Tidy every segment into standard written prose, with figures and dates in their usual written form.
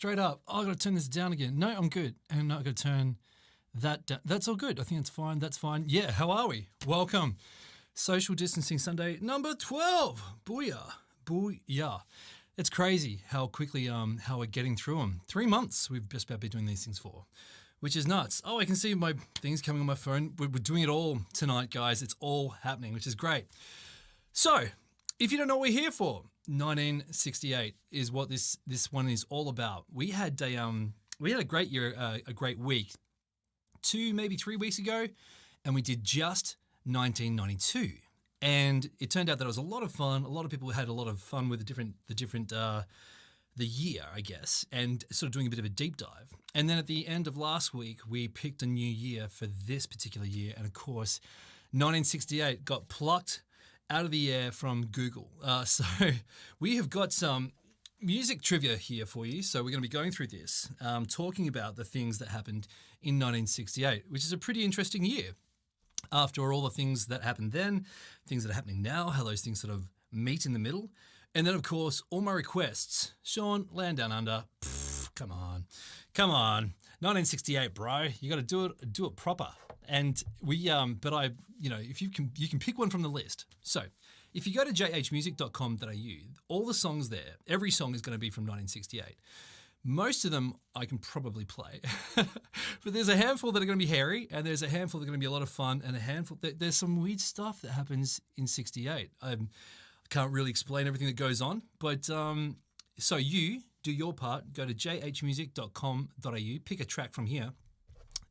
straight up, oh, I got to turn this down again. No, I'm good. And I got to turn that down. That's all good. I think it's fine. That's fine. Yeah, how are we? Welcome. Social Distancing Sunday number 12. Booyah. Booyah. It's crazy how quickly how we're getting through them. 3 months we've just about been doing these things for, which is nuts. Oh, I can see my things coming on my phone. We're doing it all tonight, guys. It's all happening, which is great. So, if you don't know what we're here for, 1968 is what this one is all about. We had a great year, a great week, 2 maybe 3 weeks ago, and we did just 1992. And it turned out that it was a lot of fun. A lot of people had a lot of fun with the year, I guess, and sort of doing a bit of a deep dive. And then at the end of last week, we picked a new year for this particular year. And of course, 1968 got plucked out of the air from Google. So we have got some music trivia here for you. So we're going to be going through this, talking about the things that happened in 1968, which is a pretty interesting year. After all the things that happened then, things that are happening now, how those things sort of meet in the middle. And then, of course, all my requests. Sean, Land Down Under. Come on. 1968, bro. You got to do it proper. And if you can pick one from the list. So if you go to jhmusic.com.au, all the songs there, every song is going to be from 1968. Most of them I can probably play, but there's a handful that are going to be hairy, and there's a handful that are going to be a lot of fun, and a handful there's some weird stuff that happens in 68. I can't really explain everything that goes on, but so you do your part. Go to jhmusic.com.au, pick a track from here,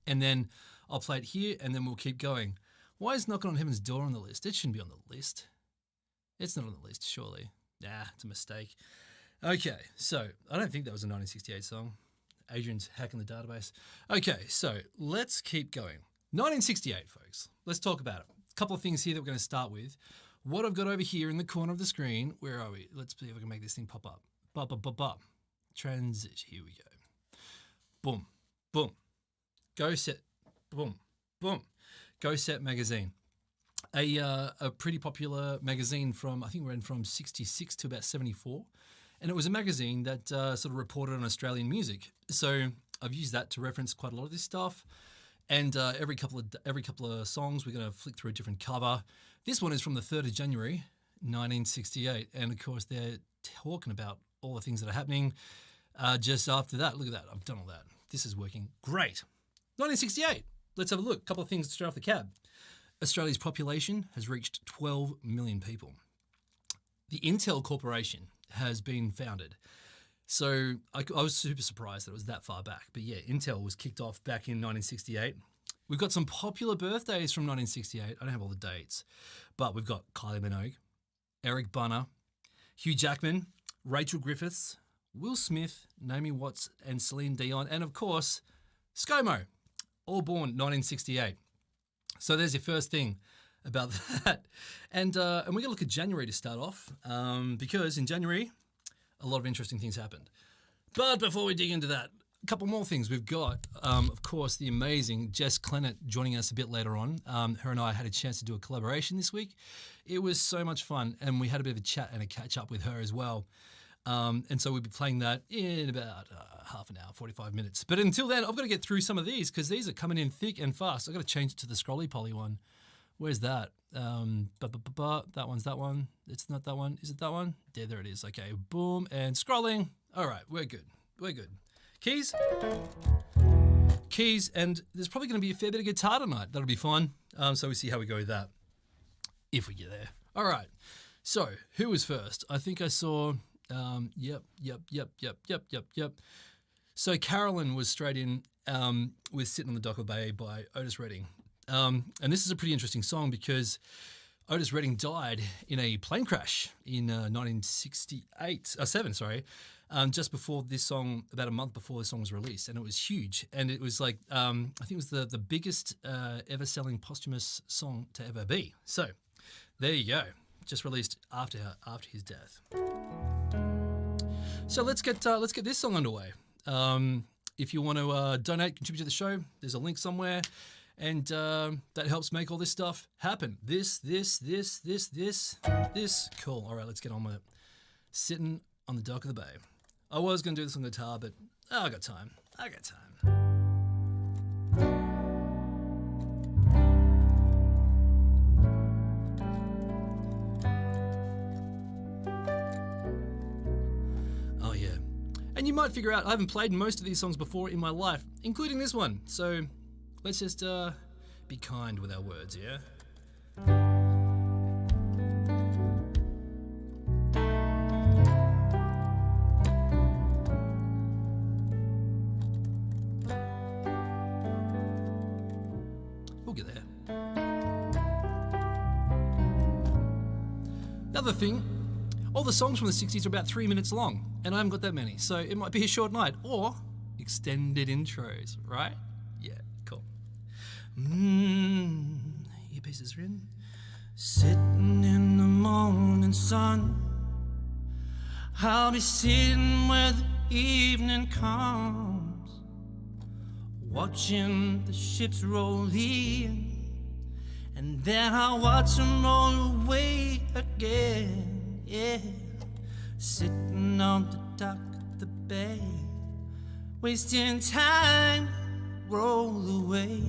and then I'll play it here, and then we'll keep going. Why is Knocking on Heaven's Door on the list? It shouldn't be on the list. It's not on the list, surely. Nah, it's a mistake. Okay, so I don't think that was a 1968 song. Adrian's hacking the database. Okay, so let's keep going. 1968, folks. Let's talk about it. A couple of things here that we're going to start with. What I've got over here in the corner of the screen. Where are we? Let's see if I can make this thing pop up. Transition. Here we go. Boom. Boom. Go Set. Boom. Boom. Go Set magazine. A pretty popular magazine from, I think we're in from 66 to about 74. And it was a magazine that sort of reported on Australian music. So I've used that to reference quite a lot of this stuff. And every couple of songs, we're going to flick through a different cover. This one is from the 3rd of January, 1968. And of course, they're talking about all the things that are happening just after that. Look at that. I've done all that. This is working great. 1968. Let's have a look. A couple of things straight off the cab. Australia's population has reached 12 million people. The Intel Corporation has been founded. So I was super surprised that it was that far back. But yeah, Intel was kicked off back in 1968. We've got some popular birthdays from 1968. I don't have all the dates. But we've got Kylie Minogue, Eric Bunner, Hugh Jackman, Rachel Griffiths, Will Smith, Naomi Watts, and Celine Dion. And of course, ScoMo, all born 1968. So there's your first thing about that. And we're going to look at January to start off because in January, a lot of interesting things happened. But before we dig into that, a couple more things. We've got, of course, the amazing Jess Clennett joining us a bit later on. Her and I had a chance to do a collaboration this week. It was so much fun, and we had a bit of a chat and a catch-up with her as well. And so we'll be playing that in about half an hour, 45 minutes. But until then, I've got to get through some of these because these are coming in thick and fast. I've got to change it to the scrolly poly one. Where's that? That one's that one. It's not that one. Is it that one? Yeah, there it is. Okay, boom, and scrolling. All right, we're good. Keys, and there's probably going to be a fair bit of guitar tonight. That'll be fun. So we see how we go with that, if we get there. All right, so who was first? I think I saw, yep. So Carolyn was straight in with Sitting on the Dock of the Bay by Otis Redding. And this is a pretty interesting song because Otis Redding died in a plane crash in 1967, just before this song, about a month before this song was released, and it was huge. And it was like, I think it was the biggest ever selling posthumous song to ever be. So there you go, just released after his death. So let's get this song underway. If you want to donate, contribute to the show, there's a link somewhere. And that helps make all this stuff happen. This. Cool. All right, let's get on with it. Sitting on the Dock of the Bay. I was going to do this on guitar, but Oh, I got time. Oh, yeah. And you might figure out I haven't played most of these songs before in my life, including this one. So let's just be kind with our words, yeah? We'll get there. The other thing, all the songs from the 60s are about 3 minutes long, and I haven't got that many, so it might be a short night, or extended intros, right? Yeah, cool. Earpieces are in. Sitting in the morning sun, I'll be sitting where the evening comes, watching the ships roll in, and then I'll watch them roll away again, yeah. Sitting on the dock of the bay, wasting time, roll away.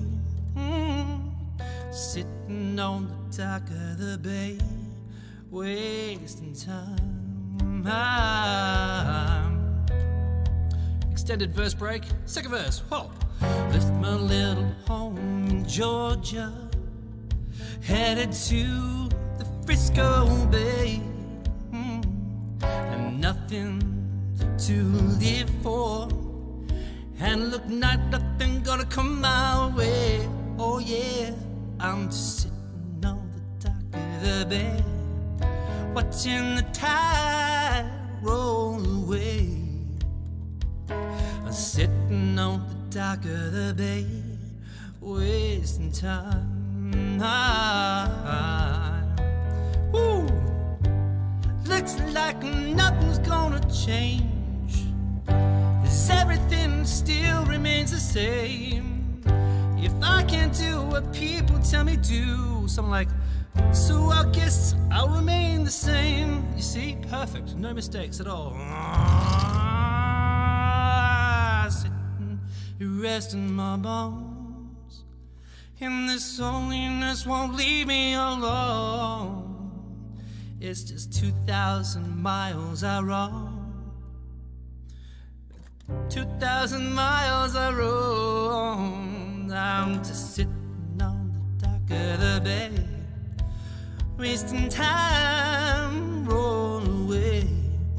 Sitting on the dock of the bay, wasting time. Extended verse break, second verse. Whoa. Left my little home in Georgia, headed to the Frisco Bay, and nothing to live for, and look, nothing gonna come my way. Oh yeah, I'm just sitting on the dock of the bay, watching the tide roll away. I'm sitting on the dock of the bay, wasting time. Woo. Looks like nothing's gonna change, 'cause everything still remains the same. If I can't do what people tell me to, something like, so I guess I'll remain the same. You see, perfect, no mistakes at all. Sitting, resting my bones, and this loneliness won't leave me alone. It's just 2,000 miles I roam, 2,000 miles I roam. I'm just sitting on the dock of the bay, wasting time, roll away.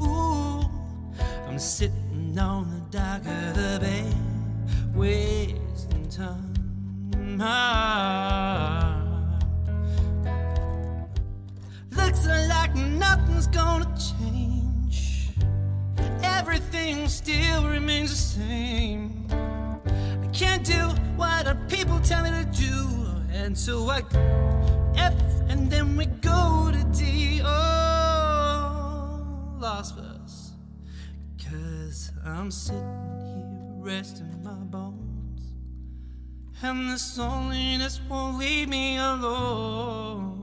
Ooh, I'm sitting on the dock of the bay, wasting time. Looks like nothing's gonna change, everything still remains the same. I can't do what the people tell me to do, and so I F, and then we go to D. Oh, last verse. 'Cause I'm sitting here resting my bones, and this loneliness won't leave me alone.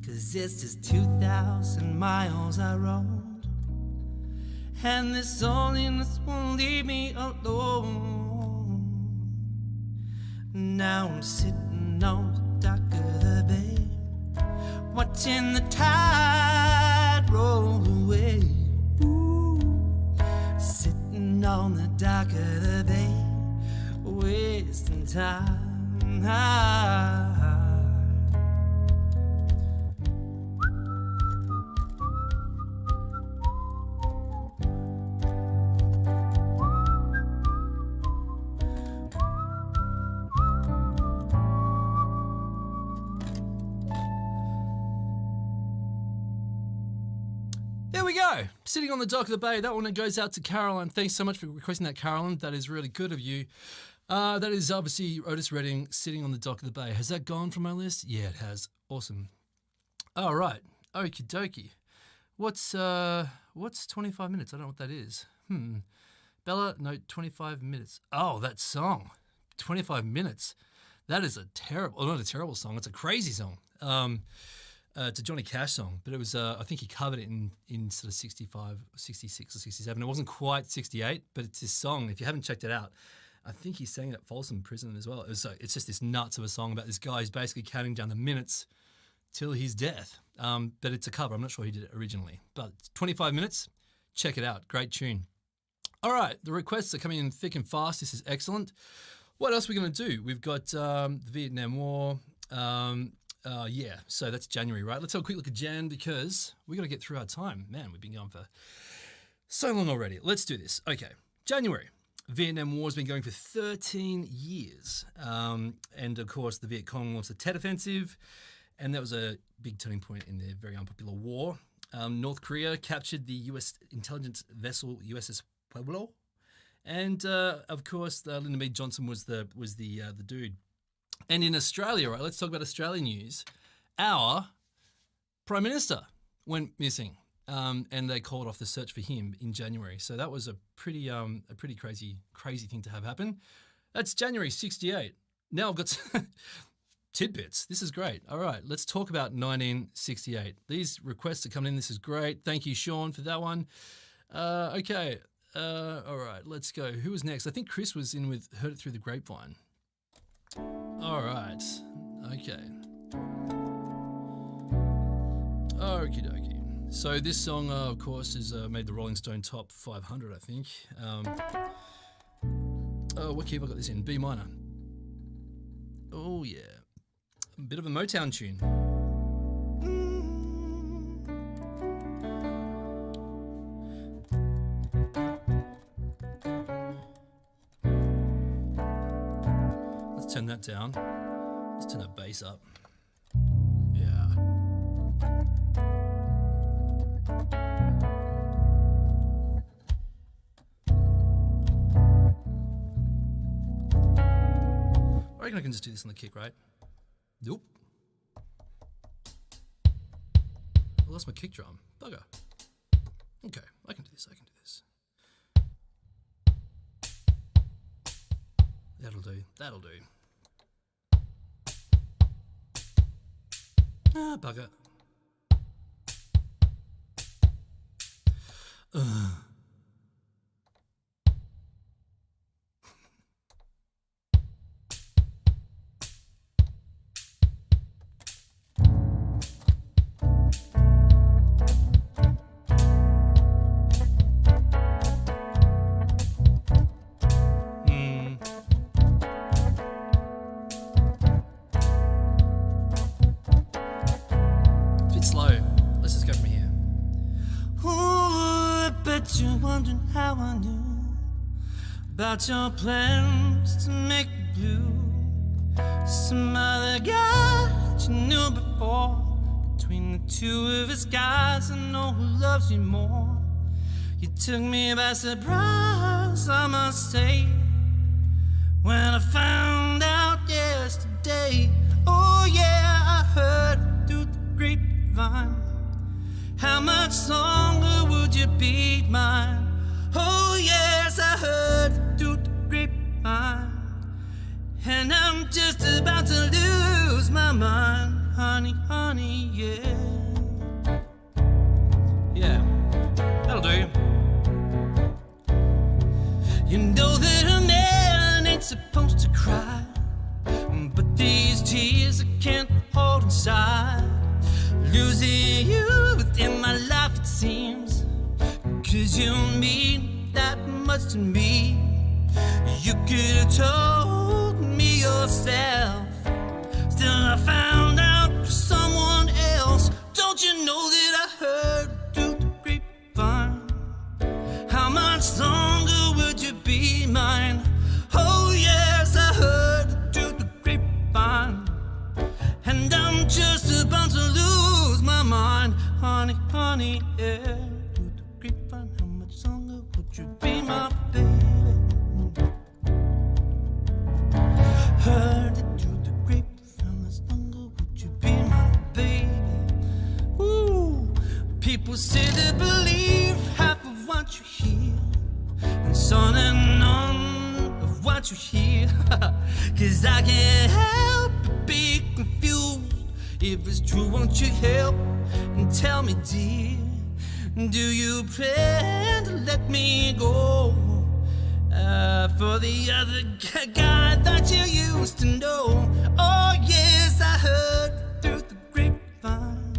'Cause it's just 2,000 miles I roamed, and this loneliness won't leave me alone. Now I'm sitting on the dock of the bay, watching the tide roll away. Ooh, sitting on the dock of the bay, wasting time. There we go. Sitting on the dock of the bay. That one goes out to Caroline. Thanks so much for requesting that, Caroline. That is really good of you. That is obviously Otis Redding, Sitting on the Dock of the Bay. Has that gone from my list? Yeah, it has. Awesome. All right. Okie dokie. What's 25 minutes? I don't know what that is. Bella, no, 25 minutes. Oh, that song. 25 minutes. That is a terrible, not a terrible song. It's a crazy song. It's a Johnny Cash song, but it was I think he covered it in sort of 65, 66 or 67. It wasn't quite 68, but it's his song. If you haven't checked it out, I think he sang it at Folsom Prison as well. It's just this nuts of a song about this guy who's basically counting down the minutes till his death. But it's a cover. I'm not sure he did it originally. But 25 minutes, check it out. Great tune. All right, the requests are coming in thick and fast. This is excellent. What else are we going to do? We've got the Vietnam War. So that's January, right? Let's have a quick look at Jan because we got to get through our time. Man, we've been going for so long already. Let's do this. Okay, January. Vietnam War has been going for 13 years. And of course, the Viet Cong launched the Tet Offensive, and that was a big turning point in their very unpopular war. North Korea captured the U.S. intelligence vessel USS Pueblo, and of course, Lyndon B. Johnson was the dude. And in Australia, right? Let's talk about Australian news. Our Prime Minister went missing, and they called off the search for him in January. So that was a pretty crazy thing to have happen. That's January 68. Now I've got tidbits. This is great. All right, let's talk about 1968. These requests are coming in. This is great. Thank you, Sean, for that one. Okay. All right, let's go. Who was next? I think Chris was in with Heard It Through the Grapevine. All right. Okay. Okie dokie. So this song, of course, has made the Rolling Stone Top 500, I think. What key have I got this in? B minor. Oh, yeah. A bit of a Motown tune. Let's turn that down. Let's turn that bass up. Yeah. I reckon I can just do this on the kick, right? Nope. I lost my kick drum. Bugger. Okay, I can do this. That'll do. Ah, bugger. About your plans to make me blue. Some other guy you knew before. Between the two of us guys, I know who loves you more. You took me by surprise, I must say, when I found out yesterday. Oh yeah, I heard through the grapevine. How much longer would you be mine? Oh yes, I heard through the grapevine. And I'm just about to lose my mind. Honey, honey, yeah. Yeah, that'll do. You know that a man ain't supposed to cry, but these tears I can't hold inside. Losing you within my life, it seems, 'cause you mean that much to me. You could have told me yourself. Still I found out for someone else. Don't you know that I heard through the grapevine? How much longer would you be mine? Oh yes, I heard through the grapevine. And I'm just about to lose my mind. Honey, honey, yeah. Through the grapevine, how much longer would you be my baby? Heard it through the grapevine, how much longer would you be my baby? Ooh, people say they believe half of what you hear, and on of what you hear. 'Cause I can't help but be confused. If it's true, won't you help and tell me, dear? Do you plan to let me go for the other guy that you used to know? Oh yes, I heard through the grapevine.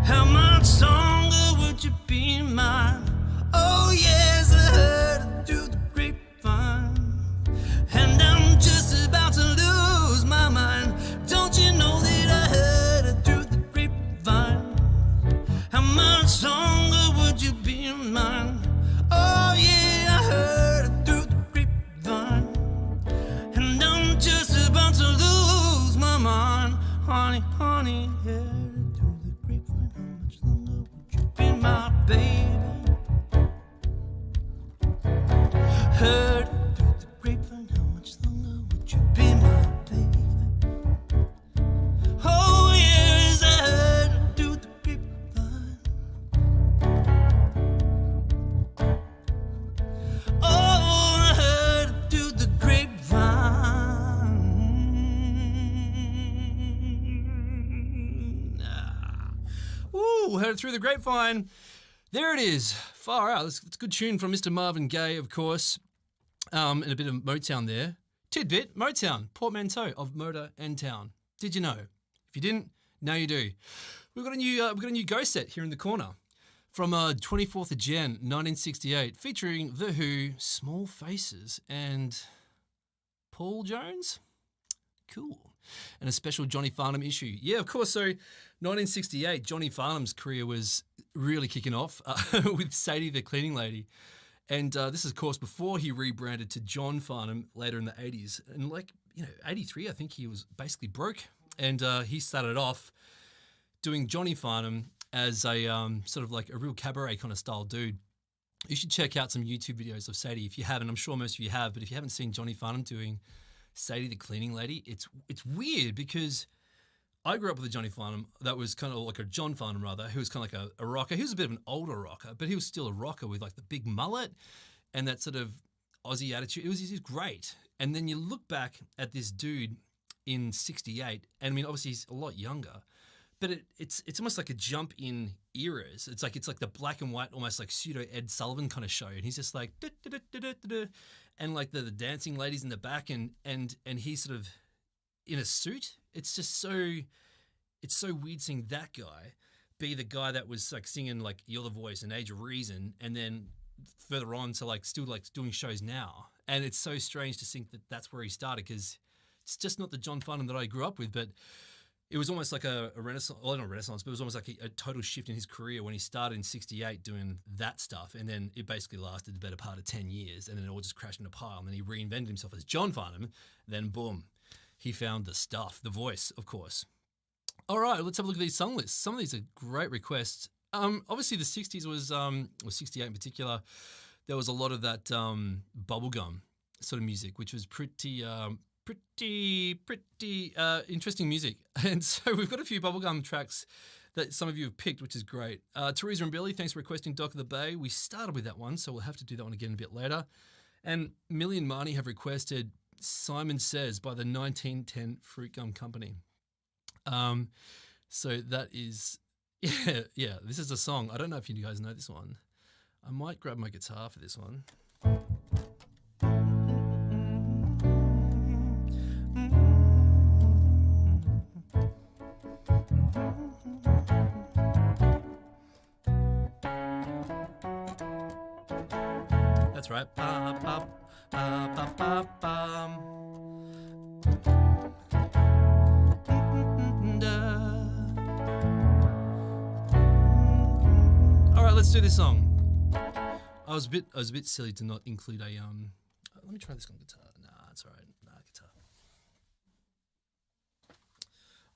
How much longer would you be mine? Oh yes, I heard through the grapevine. And I'm just about to lose my mind. Don't you know that I heard it through the grapevine? How much longer would you be mine? Oh yeah, I heard it through the grapevine. And I'm just about to lose my mind. Honey, honey, heard it through the grapevine. How much longer would you be my baby? Heard it through the grapevine. How much longer would you be my baby? Oh yes, I heard it through the grapevine. Oh, I heard it through the grapevine. Ooh, heard it through the grapevine. There it is. Far out. It's a good tune from Mr. Marvin Gaye, of course. And a bit of Motown there. Tidbit, Motown, portmanteau of motor and town. Did you know? If you didn't, now you do. We've got a new Go set here in the corner from 24th of Jan, 1968, featuring The Who, Small Faces, and Paul Jones. Cool. And a special Johnny Farnham issue. Yeah, of course. So 1968, Johnny Farnham's career was really kicking off with Sadie the Cleaning Lady. And this is, of course, before he rebranded to John Farnham later in the 80s. And 83, I think he was basically broke. And he started off doing Johnny Farnham as a sort of like a real cabaret kind of style dude. You should check out some YouTube videos of Sadie if you haven't. I'm sure most of you have. But if you haven't seen Johnny Farnham doing Sadie the Cleaning Lady, it's weird because I grew up with a Johnny Farnham that was kind of like a John Farnham rather, who was kind of like a rocker. He was a bit of an older rocker, but he was still a rocker with like the big mullet and that sort of Aussie attitude. It was great. And then you look back at this dude in 68, and I mean, obviously he's a lot younger, but it's almost like a jump in eras. It's like the black and white, almost like pseudo Ed Sullivan kind of show. And he's just like, and like the dancing ladies in the back and he's sort of in a suit. It's just it's so weird seeing that guy be the guy that was like singing like You're the Voice and Age of Reason, and then further on to like still like doing shows now. And it's so strange to think that that's where he started, because it's just not the John Farnham that I grew up with, but it was almost like a renaissance, well, not a renaissance, but it was almost like a total shift in his career when he started in 68 doing that stuff. And then it basically lasted the better part of 10 years, and then it all just crashed in a pile. And then he reinvented himself as John Farnham. Then boom, he found the stuff, the voice, of course. All right, let's have a look at these song lists. Some of these are great requests. Obviously, the 60s was 68 in particular. There was a lot of that bubblegum sort of music, which was pretty interesting music. And so we've got a few bubblegum tracks that some of you have picked, which is great. Teresa and Billy, thanks for requesting Dock of the Bay. We started with that one, so we'll have to do that one again a bit later. And Millie and Marnie have requested Simon Says by the 1910 Fruit Gum Company. So that is, yeah, this is a song. I don't know if you guys know this one. I might grab my guitar for this one. That's right. Ba, ba, ba, ba, ba, ba. All right, let's do this song. I was a bit silly to not include a Let me try this on guitar. Nah, it's all right. Nah, guitar.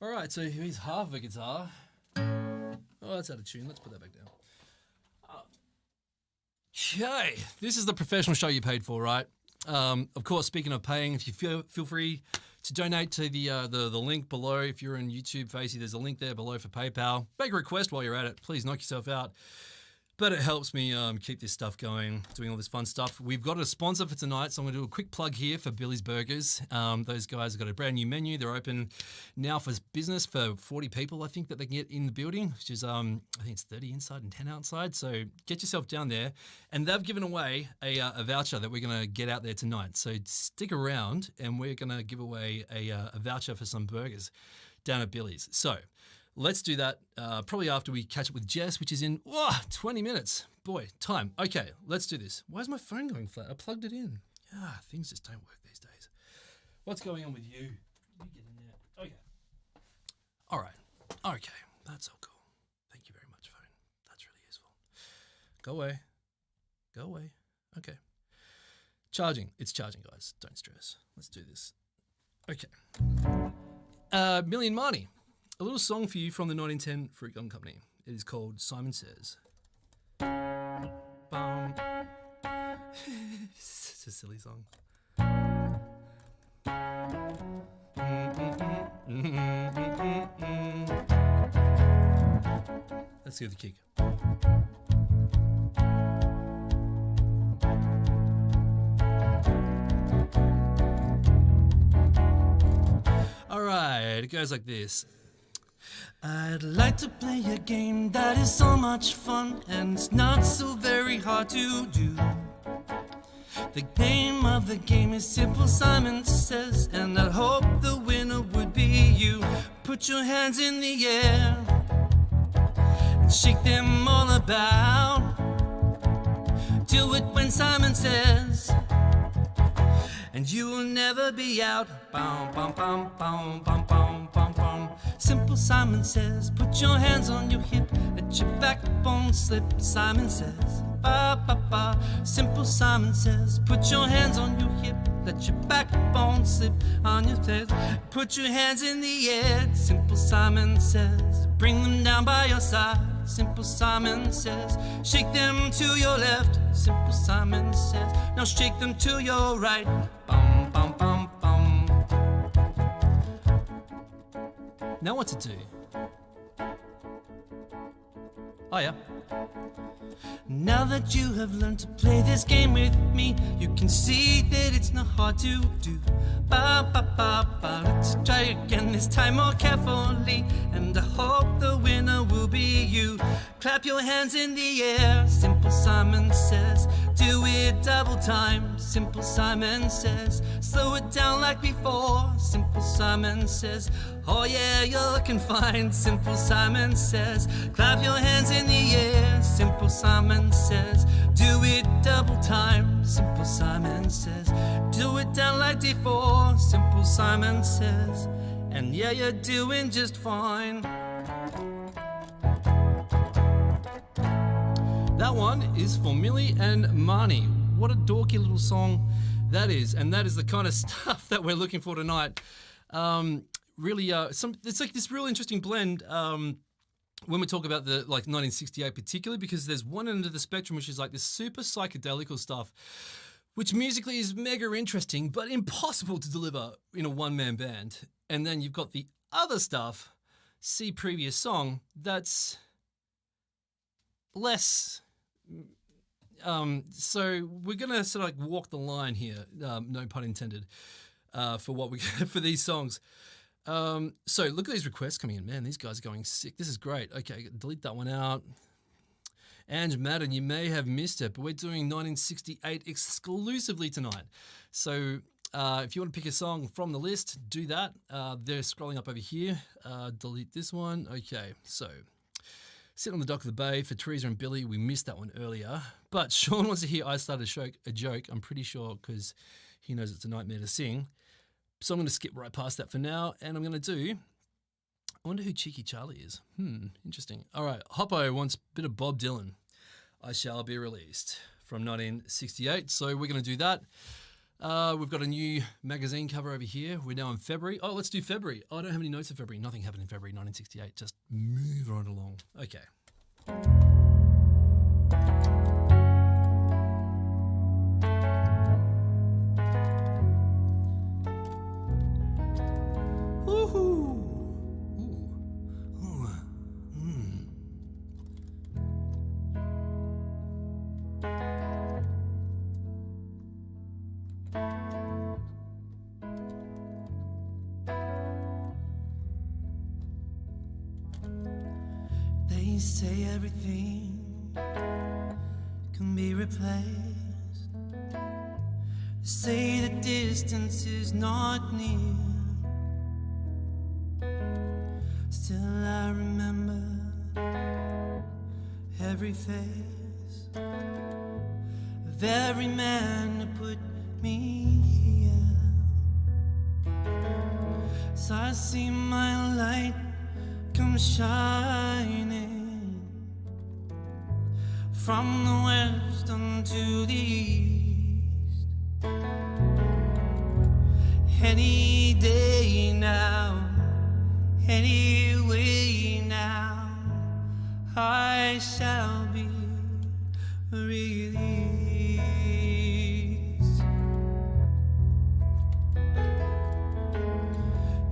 All right, so here's half of a guitar. Oh, that's out of tune. Let's put that back down. Okay, this is the professional show you paid for, right? Of course, speaking of paying, if you feel free to donate to the link below. If you're in YouTube, Facey, there's a link there below for PayPal. Make a request while you're at it. Please knock yourself out. But it helps me keep this stuff going, doing all this fun stuff. We've got a sponsor for tonight, so I'm going to do a quick plug here for Billy's Burgers. Those guys have got a brand new menu. They're open now for business for 40 people, I think, that they can get in the building, which is, I think it's 30 inside and 10 outside. So get yourself down there. And they've given away a voucher that we're going to get out there tonight. So stick around, and we're going to give away a voucher for some burgers down at Billy's. So let's do that probably after we catch up with Jess, which is in 20 minutes. Boy, time. Okay, let's do this. Why is my phone going flat? I plugged it in. Things just don't work these days. What's going on with you? You get in there. Okay. All right. Okay, that's all cool. Thank you very much, phone. That's really useful. Go away. Go away. Okay. Charging. It's charging, guys. Don't stress. Let's do this. Okay. Million Marnie. A little song for you from the 1910 Fruit Gum Company. It is called Simon Says. Bum. It's a silly song. Let's give the kick. All right, it goes like this. I'd like to play a game that is so much fun and it's not so very hard to do. The name of the game is Simple Simon Says, and I hope the winner would be you. Put your hands in the air and shake them all about. Do it when Simon says, and you will never be out. Bum, bum, bum, bum, bum, bum, bum, bum. Simple Simon Says, put your hands on your hip, let your backbone slip. Simon Says, ba, ba, ba. Simple Simon Says, put your hands on your hip, let your backbone slip on your head. Put your hands in the air. Simple Simon Says, bring them down by your side. Simple Simon Says, shake them to your left. Simple Simon Says, now shake them to your right. Bum, bum, bum, bum. Now what to do? Oh yeah. Now that you have learned to play this game with me, you can see that it's not hard to do. Ba ba ba ba, let's try again, this time more carefully, and I hope the winner will be you. Clap your hands in the air. Simple Simon Says, do it double time. Simple Simon Says, slow it down like before. Simple Simon Says, oh yeah, you're looking fine. Simple Simon Says, clap your hands in the air. Simple Simon Says, do it double time. Simple Simon Says, do it down like before. Simple Simon Says, and yeah, you're doing just fine. That one is for Millie and Marnie. What a dorky little song that is, and that is the kind of stuff that we're looking for tonight. Really, it's like this real interesting blend when we talk about the 1968 particularly, because there's one end of the spectrum which is like this super psychedelical stuff, which musically is mega interesting but impossible to deliver in a one-man band. And then you've got the other stuff, see previous song, that's less. So we're gonna sort of like walk the line here, no pun intended, for what we for these songs. So look at these requests coming in. Man, these guys are going sick. This is great. Okay, delete that one out. Ange Madden, you may have missed it, but we're doing 1968 exclusively tonight. So if you want to pick a song from the list, do that. They're scrolling up over here. Delete this one. Okay, so Sit on the Dock of the Bay for Teresa and Billy. We missed that one earlier. But Sean wants to hear I Started a Joke. I'm pretty sure because he knows it's a nightmare to sing. So I'm going to skip right past that for now. And I'm going to do, I wonder who Cheeky Charlie is. Interesting. All right, Hoppo wants a bit of Bob Dylan. I Shall Be Released from 1968. So we're going to do that. We've got a new magazine cover over here. We're now in February. Oh, let's do February. Oh, I don't have any notes of February. Nothing happened in February 1968. Just move right along. Okay. say everything can be replaced. They say the distance is not near. Still I remember every face of every man who put me here. So I see my light come shining from the west unto the east. Any day now, any way now, I shall be released.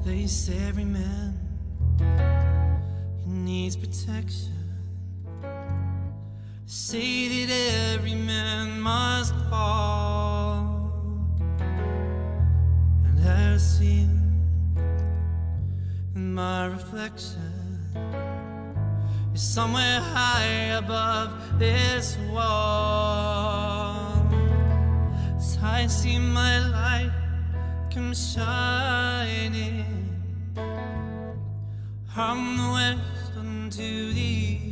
They say every man needs protection. Say that every man must fall, and I see in my reflection is somewhere high above this wall. As I see my light come shining from the west unto the east.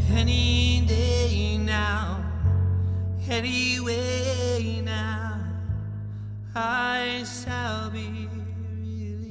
Any day now, any way now, I shall be released.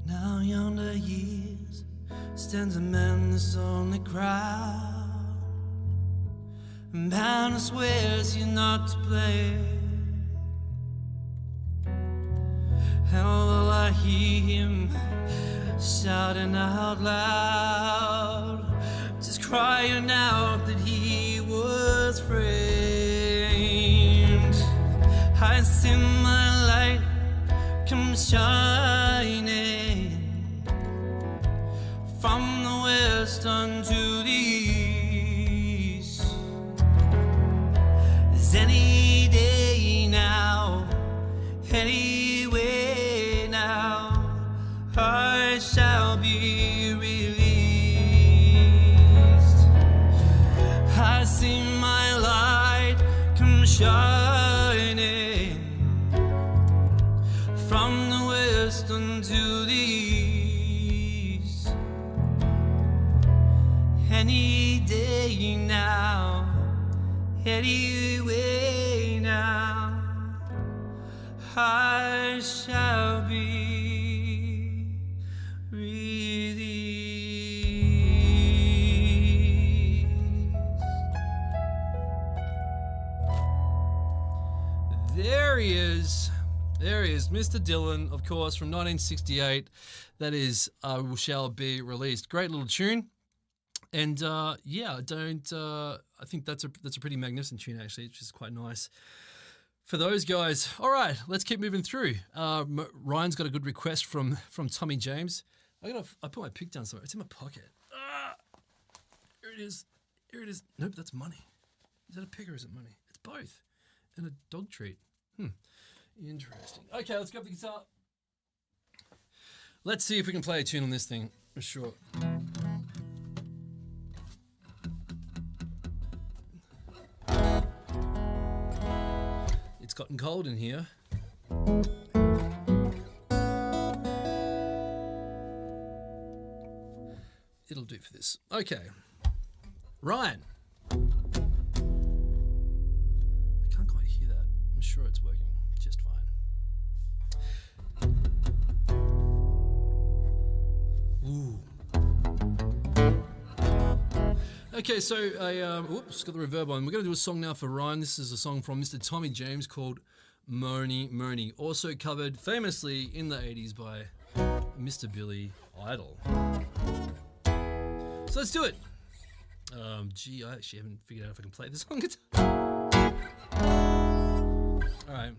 Now yonder years stands a man that's on the crowd, and bound swears he's not to blame. And although I hear him shouting out loud, just crying out that he was framed, I see my light come shining from the west unto the east. Is any day now, any way now, I shall be released. I see my light come shining from the west unto the east. Any day now, any way now, I shall be released. There he is. There he is, Mr. Dylan, of course, from 1968. That is Shall Be Released. Great little tune. And yeah, I think that's a pretty magnificent tune, actually, which is quite nice for those guys. All right, let's keep moving through. Ryan's got a good request from Tommy James. I put my pick down somewhere. It's in my pocket. Here it is. Here it is. Nope, that's money. Is that a pick or is it money? It's both. And a dog treat. Interesting. Okay, let's grab the guitar. Let's see if we can play a tune on this thing. For sure. It's gotten cold in here. It'll do for this. Okay. Ryan. I can't quite hear that. I'm sure it's working just fine. Ooh. Okay, so oops, got the reverb on. We're going to do a song now for Ryan. This is a song from Mr. Tommy James called Moni Moni, also covered famously in the 80s by Mr. Billy Idol. So let's do it. Gee, I actually haven't figured out if I can play this on guitar. All right.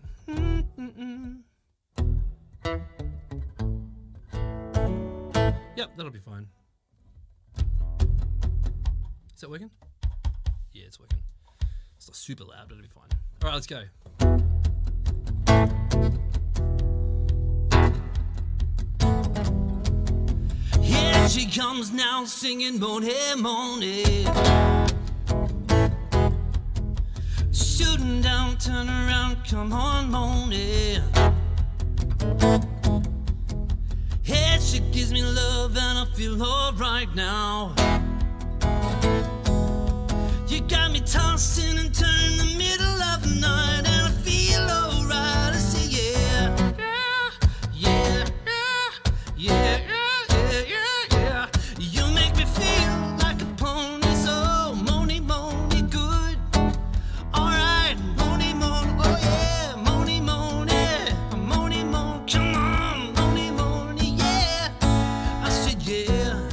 Yep, that'll be fine. Is that working? Yeah, it's working. It's not super loud, but it'll be fine. All right, let's go. Here she comes now singing Money, Money. Shooting down, turn around, come on, Money. Here she gives me love and I feel alright now. You got me tossing and turning in the middle of the night, and I feel alright. I say yeah, yeah, yeah, yeah, yeah, yeah, yeah. You make me feel like a pony, so Money, Money, good. Alright, Money, Money, oh yeah, Money, Money, Money, Money, come on, Money, Money, yeah. I said yeah,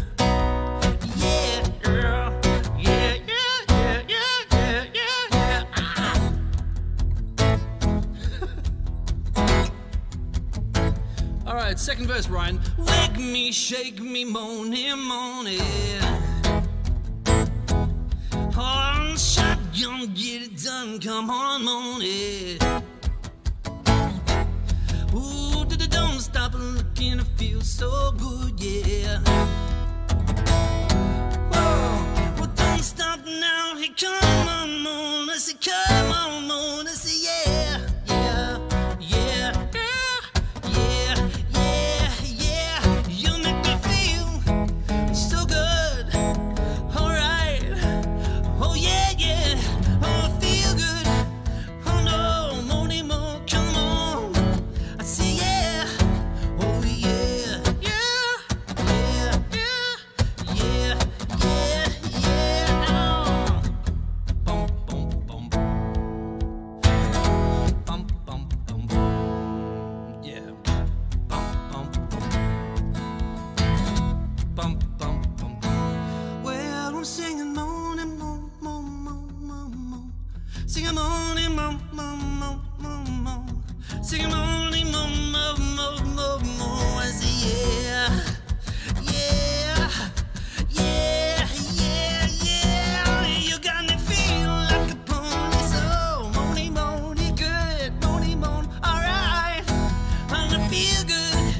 yeah, yeah, yeah, yeah, yeah, yeah, yeah, yeah. All right, second verse, Ryan. Wake me, shake me, Money, Money. Oh, shotgun, get it done, come on, Money. Ooh, don't stop looking, it feels so good, yeah. Whoa, well, don't stop now, hey, come on, Mona, say, come on, Mona, say, yeah, yeah, yeah, yeah, yeah, yeah, you make me feel so good, alright, oh yeah, yeah, oh, I feel good, oh no, Money, Money, come on, I say yeah, oh yeah, yeah, yeah, yeah, yeah, yeah, yeah, Bum, bum, bum. Bum, bum, bum. Yeah. Bum, bum, bum. Bum, bum, bum. well, I'm singing Money, Money, Money, Money, Money, singing Money, Money, Money, Money, Money, singing Money, Money, Money, Money, Money, Money, I say yeah, yeah, yeah, yeah, yeah, you got me feel like a pony, so Money, Money, good, Money, Money, alright, and I feel good,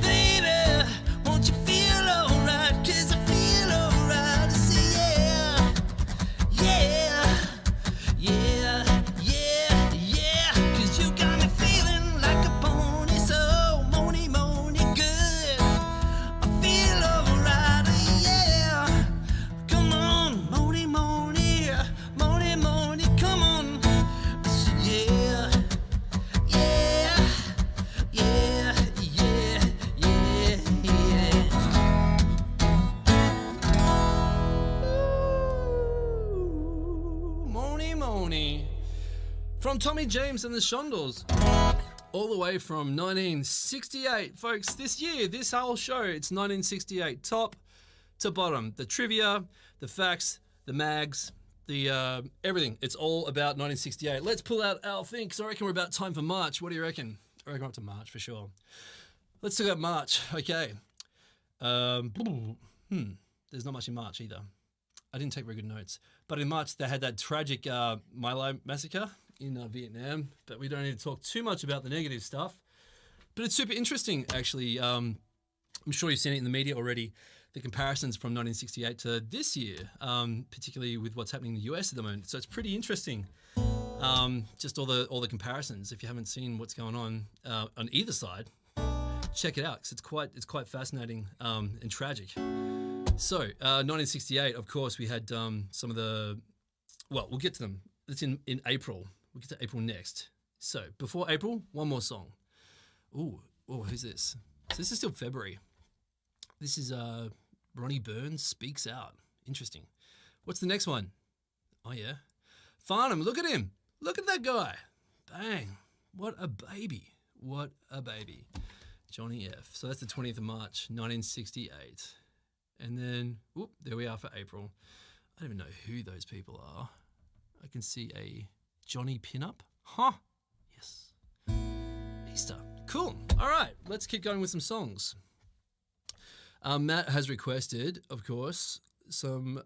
baby, won't you feel alright, 'cause I feel alright, I say yeah, yeah, yeah, yeah, yeah, 'cause you got me feeling like a pony, so Money, Money, good, I feel alright, yeah, come on, Money, Money, Money, Money, come on, I said yeah, yeah, yeah, yeah, yeah, yeah. Money, Money. From Tommy James and the Shondells. All the way from 1968. Folks, this year, this whole show, it's 1968. Top to bottom. The trivia, the facts, the mags, the everything. It's all about 1968. Let's pull out our thing, because I reckon we're about time for March. What do you reckon? I reckon we're up to March for sure. Let's talk about March. Okay. There's not much in March either. I didn't take very good notes. But in March, they had that tragic Milo massacre in Vietnam. But we don't need to talk too much about the negative stuff. But it's super interesting, actually. I'm sure you've seen it in the media already, the comparisons from 1968 to this year, particularly with what's happening in the US at the moment. So it's pretty interesting. Just all the comparisons. If you haven't seen what's going on either side, check it out, because it's quite fascinating and tragic. So 1968, of course, we had some of the. Well, we'll get to them. It's in April. We'll get to April next. So before April, one more song. Ooh, who's this? So this is still February. This is Ronnie Burns Speaks Out. Interesting. What's the next one? Oh yeah, Farnham. Look at him. Look at that guy. Bang. What a baby. What a baby. Johnny F. So that's the 20th of March, 1968. And then, whoop, there we are for April. I don't even know who those people are. I can see a Johnny Pinup. Huh. Yes. Easter. Cool. All right, let's keep going with some songs. Matt has requested, of course, some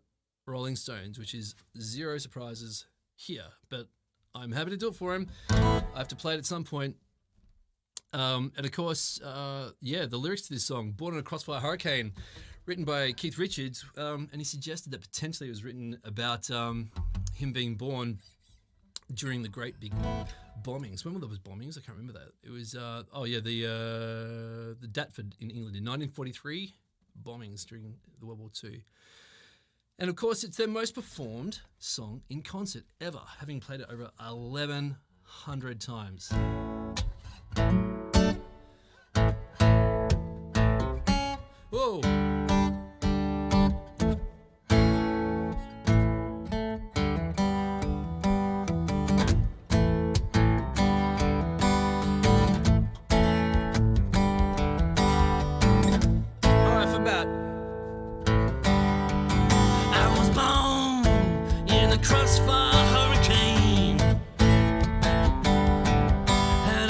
Rolling Stones, which is zero surprises here, but I'm happy to do it for him. I have to play it at some point. And of course, the lyrics to this song, Born in a Crossfire Hurricane, written by Keith Richards, and he suggested that potentially it was written about him being born during the great big bombings. When were those bombings? I can't remember that. It was, the Deptford in England in 1943, bombings during the World War II. And of course, it's their most performed song in concert ever, having played it over 1,100 times. Whoa! Crossfire hurricane, and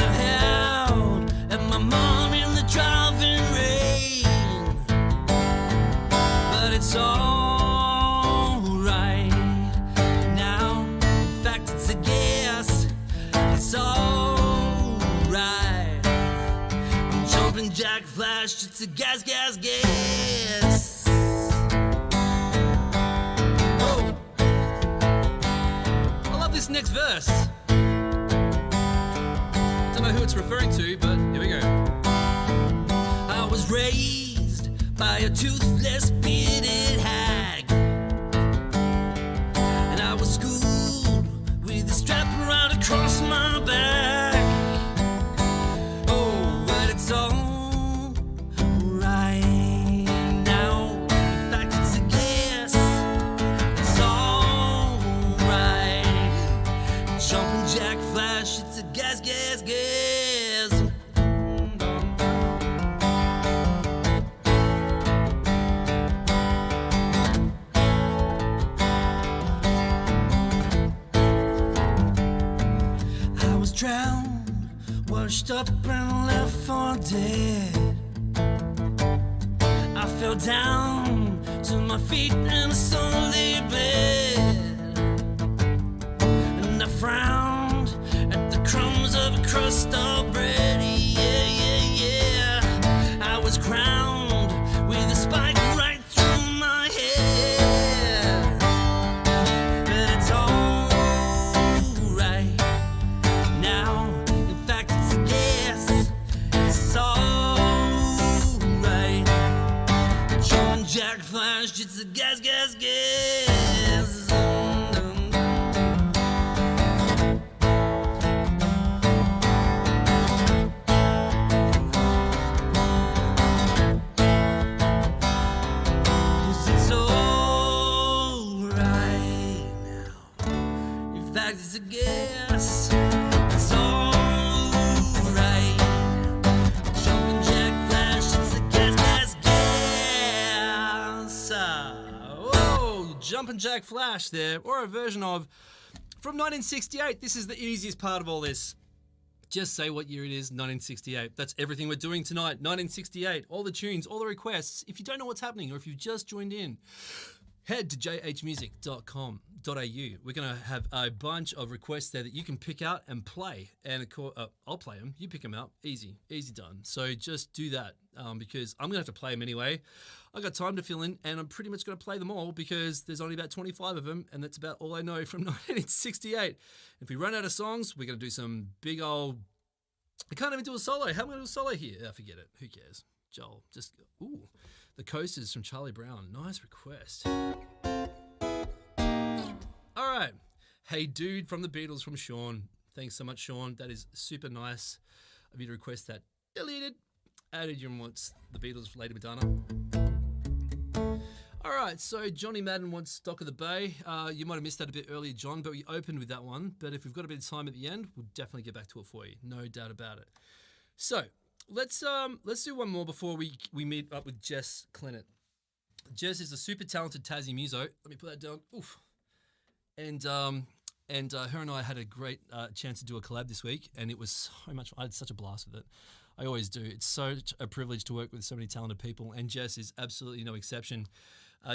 I held at my mom in the driving rain. But it's all right now. In fact, it's a guess. It's all right. I'm jumping jack flash. It's a gas, gas, gas. This next verse. Don't know who it's referring to, but here we go. I was raised by a toothless, bearded hag, and I was schooled with a strap around across my back. Oh, but it's all right now. In fact, it's a guess. It's all right. Jumping jack flash, it's a gas, gas, gas. I was drowned, washed up and left for dead. I fell down to my feet in a Sunday bed. I frowned at the crumbs of a crust of bread. Yeah, yeah, yeah. I was crowned with a spike right through my head. But it's all right now. In fact, it's a guess. It's all right. John Jack Flash, it's a gas, gas, gas. It's a guess. It's all right. Jumping jack flash. It's a gas, gas, gas. Oh, Jumping Jack Flash there, or a version of from 1968. This is the easiest part of all this. Just say what year it is, 1968. That's everything we're doing tonight, 1968. All the tunes, all the requests. If you don't know what's happening or if you've just joined in, head to jhmusic.com.au. We're going to have a bunch of requests there that you can pick out and play. And I'll play them. You pick them out. Easy done. So just do that because I'm going to have to play them anyway. I got time to fill in and I'm pretty much going to play them all because there's only about 25 of them and that's about all I know from 1968. If we run out of songs, we're going to do some big old... I can't even do a solo. How am I going to do a solo here? Forget it. Who cares? Joel, just... Ooh. The Coasters from Charlie Brown. Nice request. All right. Hey Dude from the Beatles from Sean. Thanks so much, Sean. That is super nice of you to request that. Deleted. Added your wants the Beatles, Lady Madonna. All right, so Johnny Madden wants Stock of the Bay. You might have missed that a bit earlier, John, but we opened with that one. But if we've got a bit of time at the end, we'll definitely get back to it for you. No doubt about it. So, Let's do one more before we meet up with Jess Clennett. Jess is a super talented Tassie muso. Let me put that down. Oof. And her and I had a great chance to do a collab this week, and it was so much. I had such a blast with it. I always do. It's such a privilege to work with so many talented people, and Jess is absolutely no exception.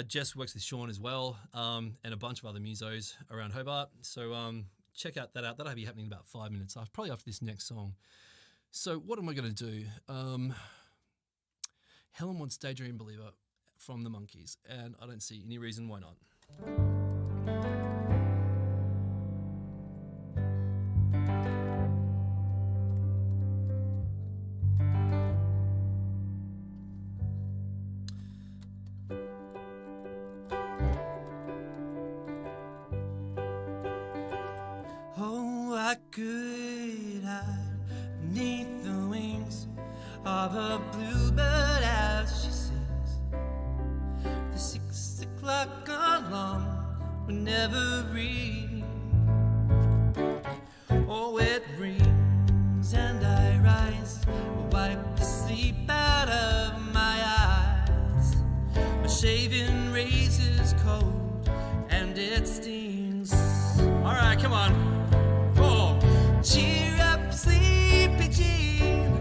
Jess works with Sean as well, and a bunch of other musos around Hobart. So check out that out. That'll be happening in about 5 minutes, probably after this next song. So what am I going to do? Helen wants Daydream Believer from the Monkees, and I don't see any reason why not. Oh, I could hide beneath the wings of a bluebird as she sings. The 6 o'clock alarm will never ring. Oh, it rings and I rise, wipe the sleep out of my eyes. My shaving razor's cold and it stings. All right, come on. Cheer up, sleepy Jean.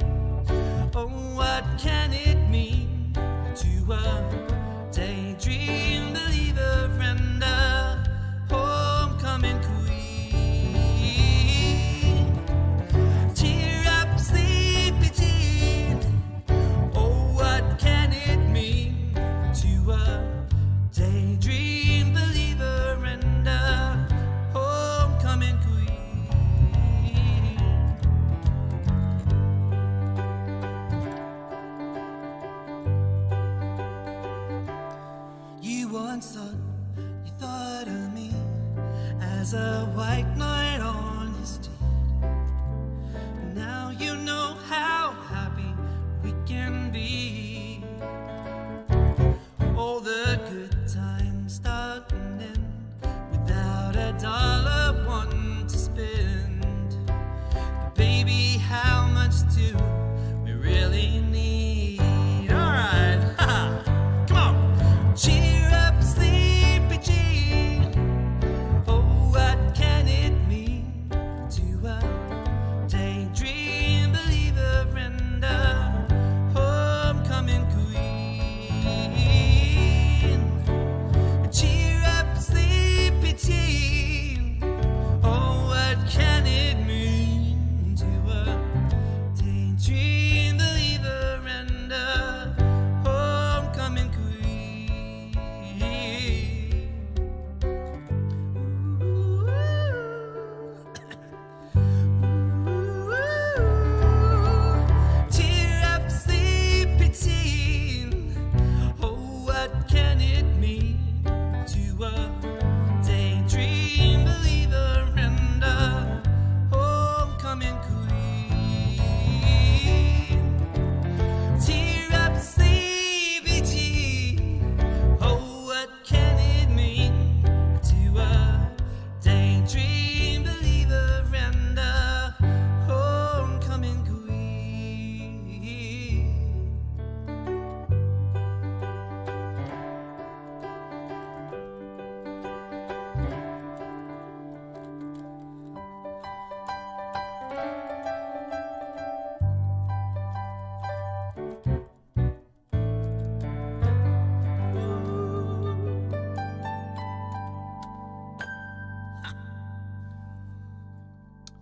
Oh, what can it mean to a daydream believer and a homecoming queen? Cheer up, sleepy Jean. Oh, what can it mean to a daydream believer and a homecoming queen? You once thought, you thought of me as a white knight on his steed. Now you know how happy we can be. All the good times start and end without a dollar one to spend. But baby, how much do we really need? Alright, come on. Cheer up, sleepy Jean. Oh, what can it mean to a daydream believer and a homecoming queen? Cheer up, sleepy teen. Oh, what can it mean to a daydream believer and a homecoming queen? Cheer up, sleepy teen. Oh, what can it mean to a daydream believer and a homecoming queen? Cheer up, sleepy teen. Oh, what can it mean to a daydream believer and a homecoming queen?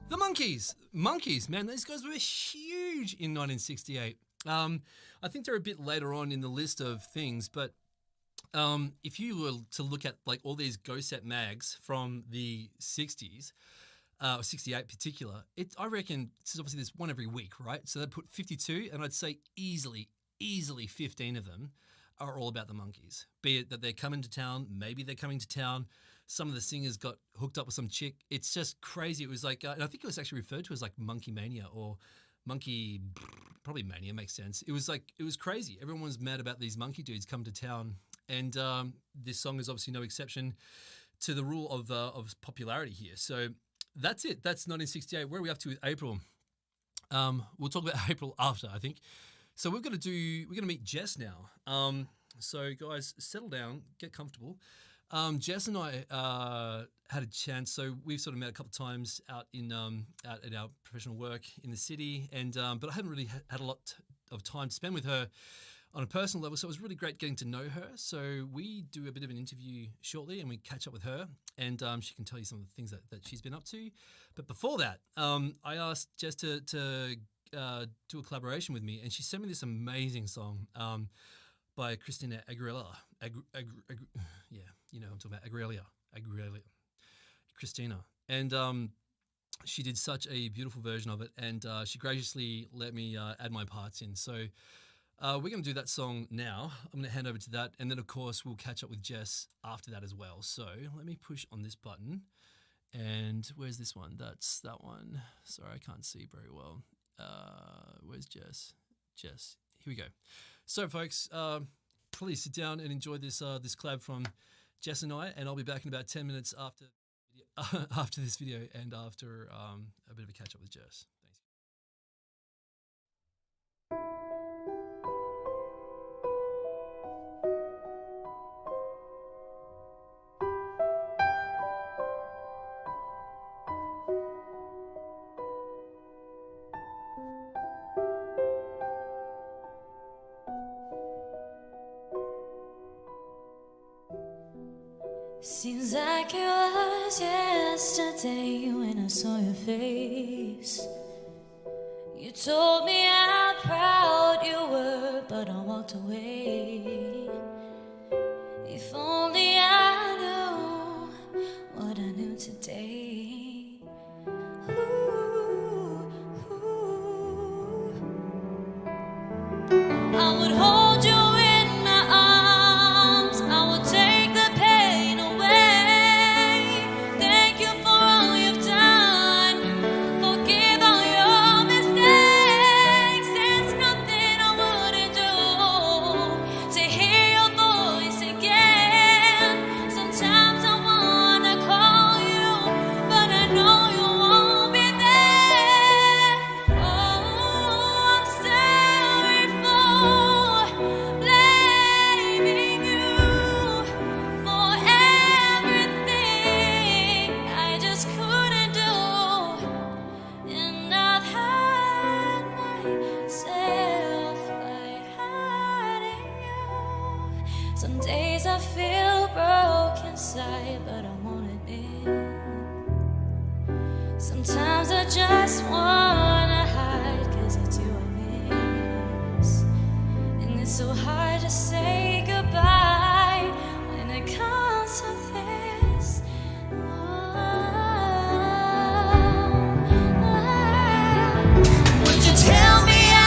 The Monkees, man, these guys were huge in 1968. I think they're a bit later on in the list of things, but if you were to look at like all these Go Set mags from the 60s, 68 particular, I reckon obviously there's one every week, right? So they'd put 52, and I'd say easily 15 of them are all about the Monkees. Be it that they're coming to town, maybe they're coming to town. Some of the singers got hooked up with some chick. It's just crazy. It was like, and I think it was actually referred to as like Monkey Mania or Monkey, probably Mania, makes sense. It was crazy. Everyone was mad about these monkey dudes come to town. And this song is obviously no exception to the rule of popularity here. So that's it. That's 1968. Where are we up to with April? We'll talk about April after, I think. So we're going to meet Jess now. So guys, settle down, get comfortable. Jess and I had a chance. So we've sort of met a couple of times out in out at our professional work in the city, and but I hadn't really had a lot of time to spend with her on a personal level. So it was really great getting to know her. So we do a bit of an interview shortly, and we catch up with her, and she can tell you some of the things that she's been up to. But before that, I asked Jess to do a collaboration with me, and she sent me this amazing song by Christina Aguilera. Yeah, you know what I'm talking about. Aguilera. Christina. And she did such a beautiful version of it, and she graciously let me add my parts in. So we're going to do that song now. I'm going to hand over to that, and then, of course, we'll catch up with Jess after that as well. So let me push on this button. And where's this one? That's that one. Sorry, I can't see very well. Where's Jess? Jess, here we go. So, folks, please sit down and enjoy this this collab from Jess and I, and I'll be back in about 10 minutes after after this video and after a bit of a catch up with Jess. Thanks. Seems like it was yesterday when I saw your face. You told me how proud you were, but I walked away. If only I knew what I knew today. Ooh, ooh. I would hold you in my arms. I would take the pain away. Thank you for all you've done. Forgive all your mistakes. There's nothing I wouldn't do to hear your voice again. Sometimes I wanna call you, but I know you won't be there. Oh, I'm sorry for blaming you for everything I just couldn't do. And I've had myself by hiding you. Some days I feel broken inside, but I won't admit. Sometimes I just wanna hide, 'cause it's you I miss. And it's so hard to say goodbye when it comes to this. Would you tell me I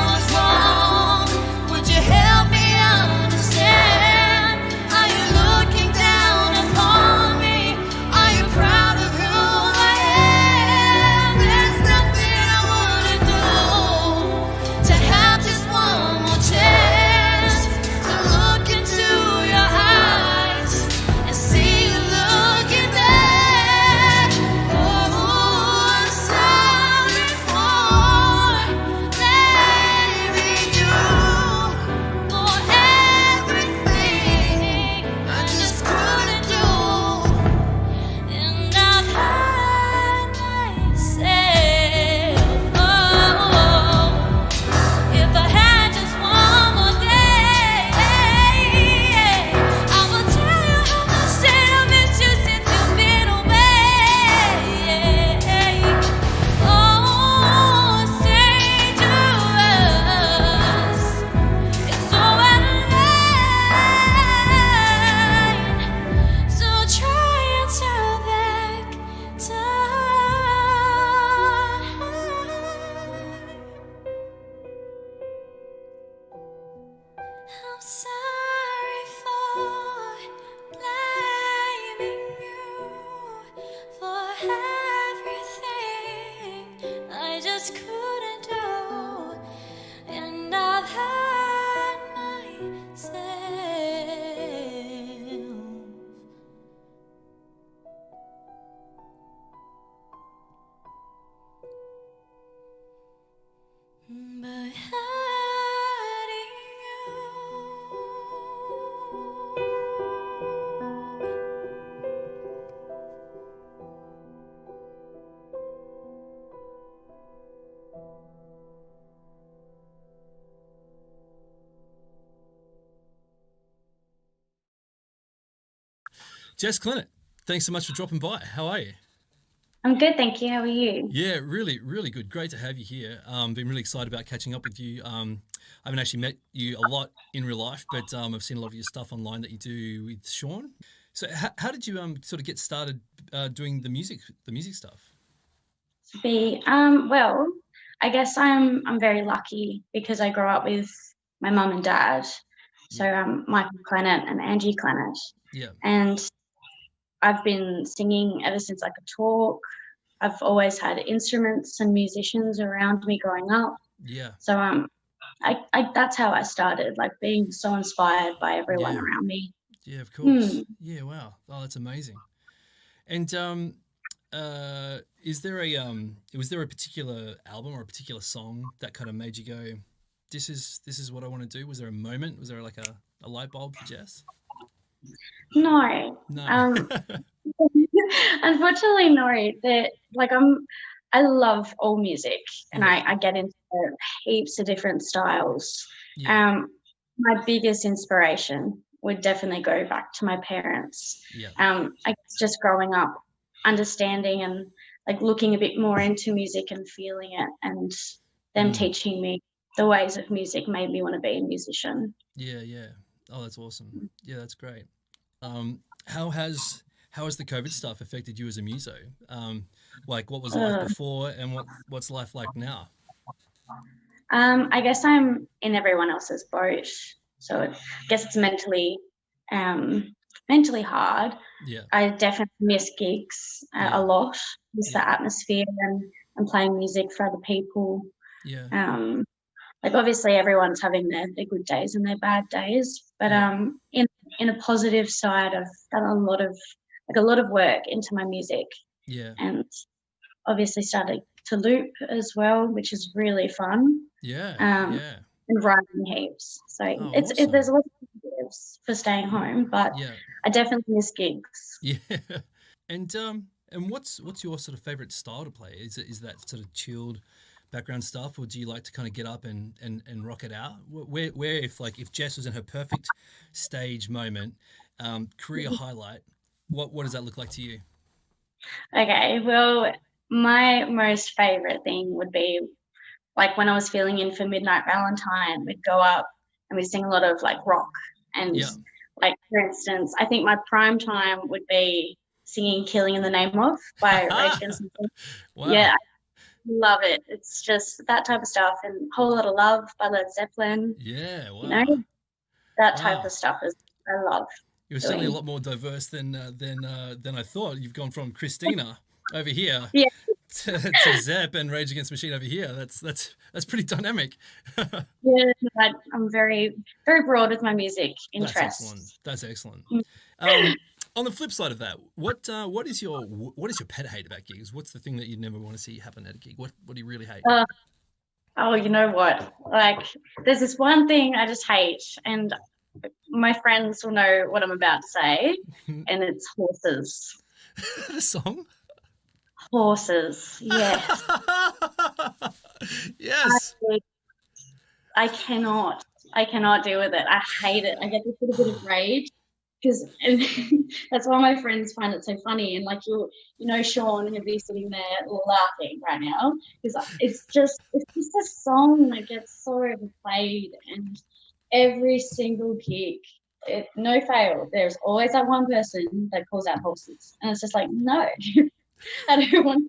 was wrong? Would you help me understand? Are you looking down upon me? Are you proud of who I am? There's nothing I wouldn't do to have just one more chance to look into your eyes and see you looking back. Oh, I'm sorry for blaming you for everything I just couldn't do. And I've had myself. Oh, if I had just one more day, I will tell you how much that I miss you since you've been away. Oh, dangerous. It's so out of line. So try and turn back time. I'm sorry for blaming you for everything I just couldn't do. And I've had myself. But hiding you. Jess Clennett, thanks so much for dropping by. How are you? I'm good, thank you. How are you? Yeah, really, really good. Great to have you here. Been really excited about catching up with you. I haven't actually met you a lot in real life, but I've seen a lot of your stuff online that you do with Sean. So, how did you sort of get started doing the music stuff? Well, I guess I'm very lucky because I grew up with my mum and dad. So Michael Clennett and Angie Clennett. Yeah. And I've been singing ever since I could talk. I've always had instruments and musicians around me growing up. Yeah. So I that's how I started, like being so inspired by everyone Yeah. around me. Yeah, of course. Yeah, wow. Oh, that's amazing. And was there a particular album or a particular song that kind of made you go, this is what I want to do? Was there a moment? Was there like a light bulb for Jess? No. No. Unfortunately, no. That like I love all music, and Yeah. I get into heaps of different styles. Yeah. My biggest inspiration would definitely go back to my parents. Yeah. I guess just growing up, understanding and like looking a bit more into music and feeling it, and them teaching me the ways of music made me want to be a musician. Yeah, yeah. Oh, that's awesome. Yeah, that's great. How has the COVID stuff affected you as a muso? Like, what was life before, and what's life like now? I guess I'm in everyone else's boat, so I guess it's mentally hard. Yeah. I definitely miss gigs a lot. Miss the atmosphere and playing music for other people. Yeah. Like obviously everyone's having their good days and their bad days, but in a positive side, I've done a lot of work into my music. Yeah. And obviously started to loop as well, which is really fun. Yeah. Yeah. And writing heaps. So awesome. There's a lot of positives for staying home, but I definitely miss gigs. Yeah. And what's your sort of favorite style to play? Is that sort of chilled background stuff, or do you like to kind of get up and rock it out? Where if Jess was in her perfect stage moment, career highlight, what does that look like to you? Okay, well, my most favorite thing would be like when I was feeling in for Midnight Valentine, we'd go up and we'd sing a lot of like rock and like, for instance, I think my prime time would be singing Killing in the Name Of by Rage Against the Machine. Wow. Yeah, I love it. It's just that type of stuff, and Whole Lot of Love by Led Zeppelin. Yeah, wow. You know, that type of stuff I love. You're certainly a lot more diverse than I thought. You've gone from Christina over here to Zepp and Rage Against the Machine over here. That's pretty dynamic. Yeah, I'm very, very broad with my music interests. That's excellent. On the flip side of that, what is your pet hate about gigs? What's the thing that you'd never want to see happen at a gig? What do you really hate? Oh, you know what? Like, there's this one thing I just hate, and my friends will know what I'm about to say, and it's horses. The song? Horses, yes. Yes. I cannot deal with it. I hate it. I get this little bit of rage because that's why my friends find it so funny. And like you know, Sean would be sitting there laughing right now because it's just a song that gets so overplayed, and every single gig, no fail, there's always that one person that calls out horses, and it's just like, no, I don't want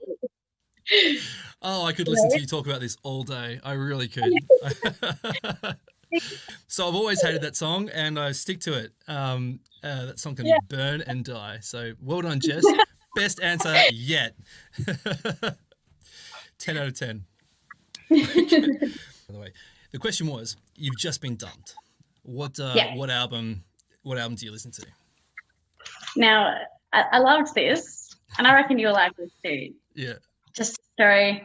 to. Oh, I could listen to you talk about this all day. I really could. So I've always hated that song, and I stick to it. That song can burn and die. So well done, Jess. Best answer yet. 10 out of 10. By the way, the question was, you've just been dumped. What album do you listen to? Now, I loved this, and I reckon you'll like this too. Yeah. Just to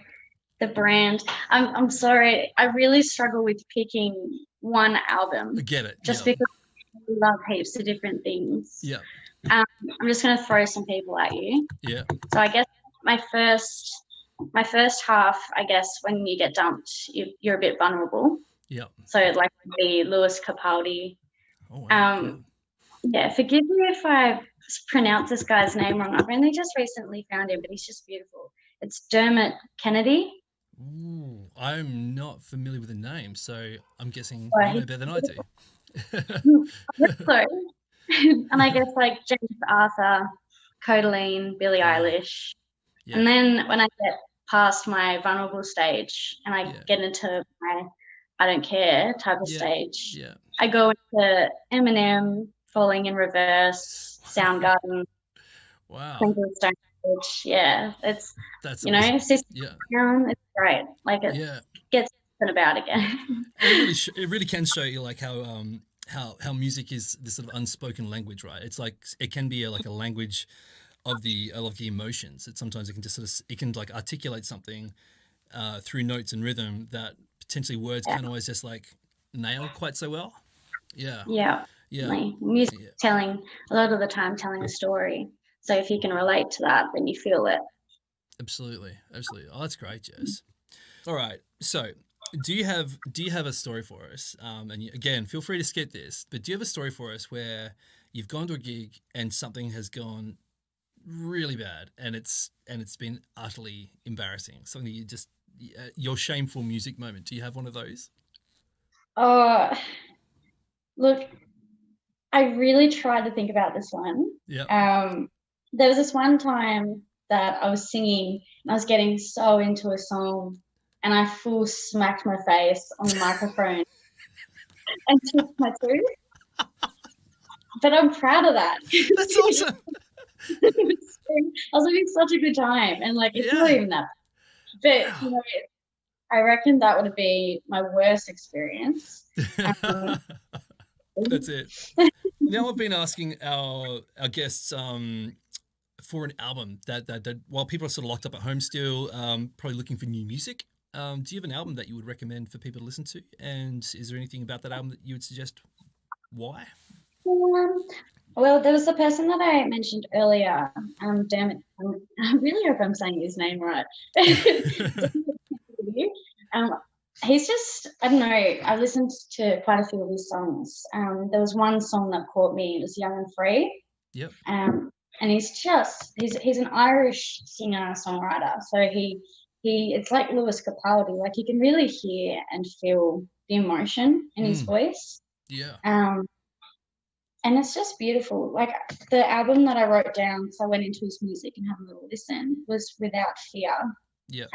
show the brand. I'm sorry. I really struggle with picking one album. I get it. Just Yeah. because I love heaps of different things. Yeah. I'm just going to throw some people at you. Yeah. So I guess my first half, I guess, when you get dumped, you're a bit vulnerable. Yeah. So like the Lewis Capaldi. Oh, wow. Yeah, forgive me if I pronounce this guy's name wrong. I've only just recently found him, but he's just beautiful. It's Dermot Kennedy. Ooh, I'm not familiar with the name, so I'm guessing Well, you know better than I do. So, and I guess like James Arthur, Codaline, Billie Eilish. Yeah. And then when I get past my vulnerable stage and I get into my I don't care type of stage, I go into Eminem, Falling in Reverse, Soundgarden, Wow. Twinkle Stone Age. Yeah, it's That's you awesome. know, System Down, it's great. Like it gets about again. It really can show you like how music is this sort of unspoken language, right? It's like it can be like a language of the emotions. Sometimes it can just it can like articulate something through notes and rhythm that potentially words can't always just like nail quite so well. Yeah. Yeah. Music telling a lot of the time telling a story. So if you can relate to that, then you feel it. Absolutely. Oh, that's great, Jess. All right. So do you have a story for us? And again, feel free to skip this, but do you have a story for us where you've gone to a gig and something has gone really bad and it's been utterly embarrassing? Something that you just your shameful music moment. Do you have one of those? Look, I really tried to think about this one. Yeah. There was this one time that I was singing and I was getting so into a song and I full smacked my face on the microphone and took my tooth. But I'm proud of that. That's awesome. I was having such a good time and like it's not even that bad. But you know, I reckon that would be my worst experience. That's it. Now I've been asking our guests for an album that while people are sort of locked up at home still, probably looking for new music. Do you have an album that you would recommend for people to listen to? And is there anything about that album that you would suggest? Why? Well, there was the person that I mentioned earlier. Damn it, I really hope I'm saying his name right. He's just, I don't know, I've listened to quite a few of his songs. There was one song that caught me, it was Young and Free. Yep. And he's an Irish singer-songwriter. So it's like Lewis Capaldi, like you can really hear and feel the emotion in his voice. Yeah. And it's just beautiful. Like the album that I wrote down, so I went into his music and had a little listen, was Without Fear. Yeah.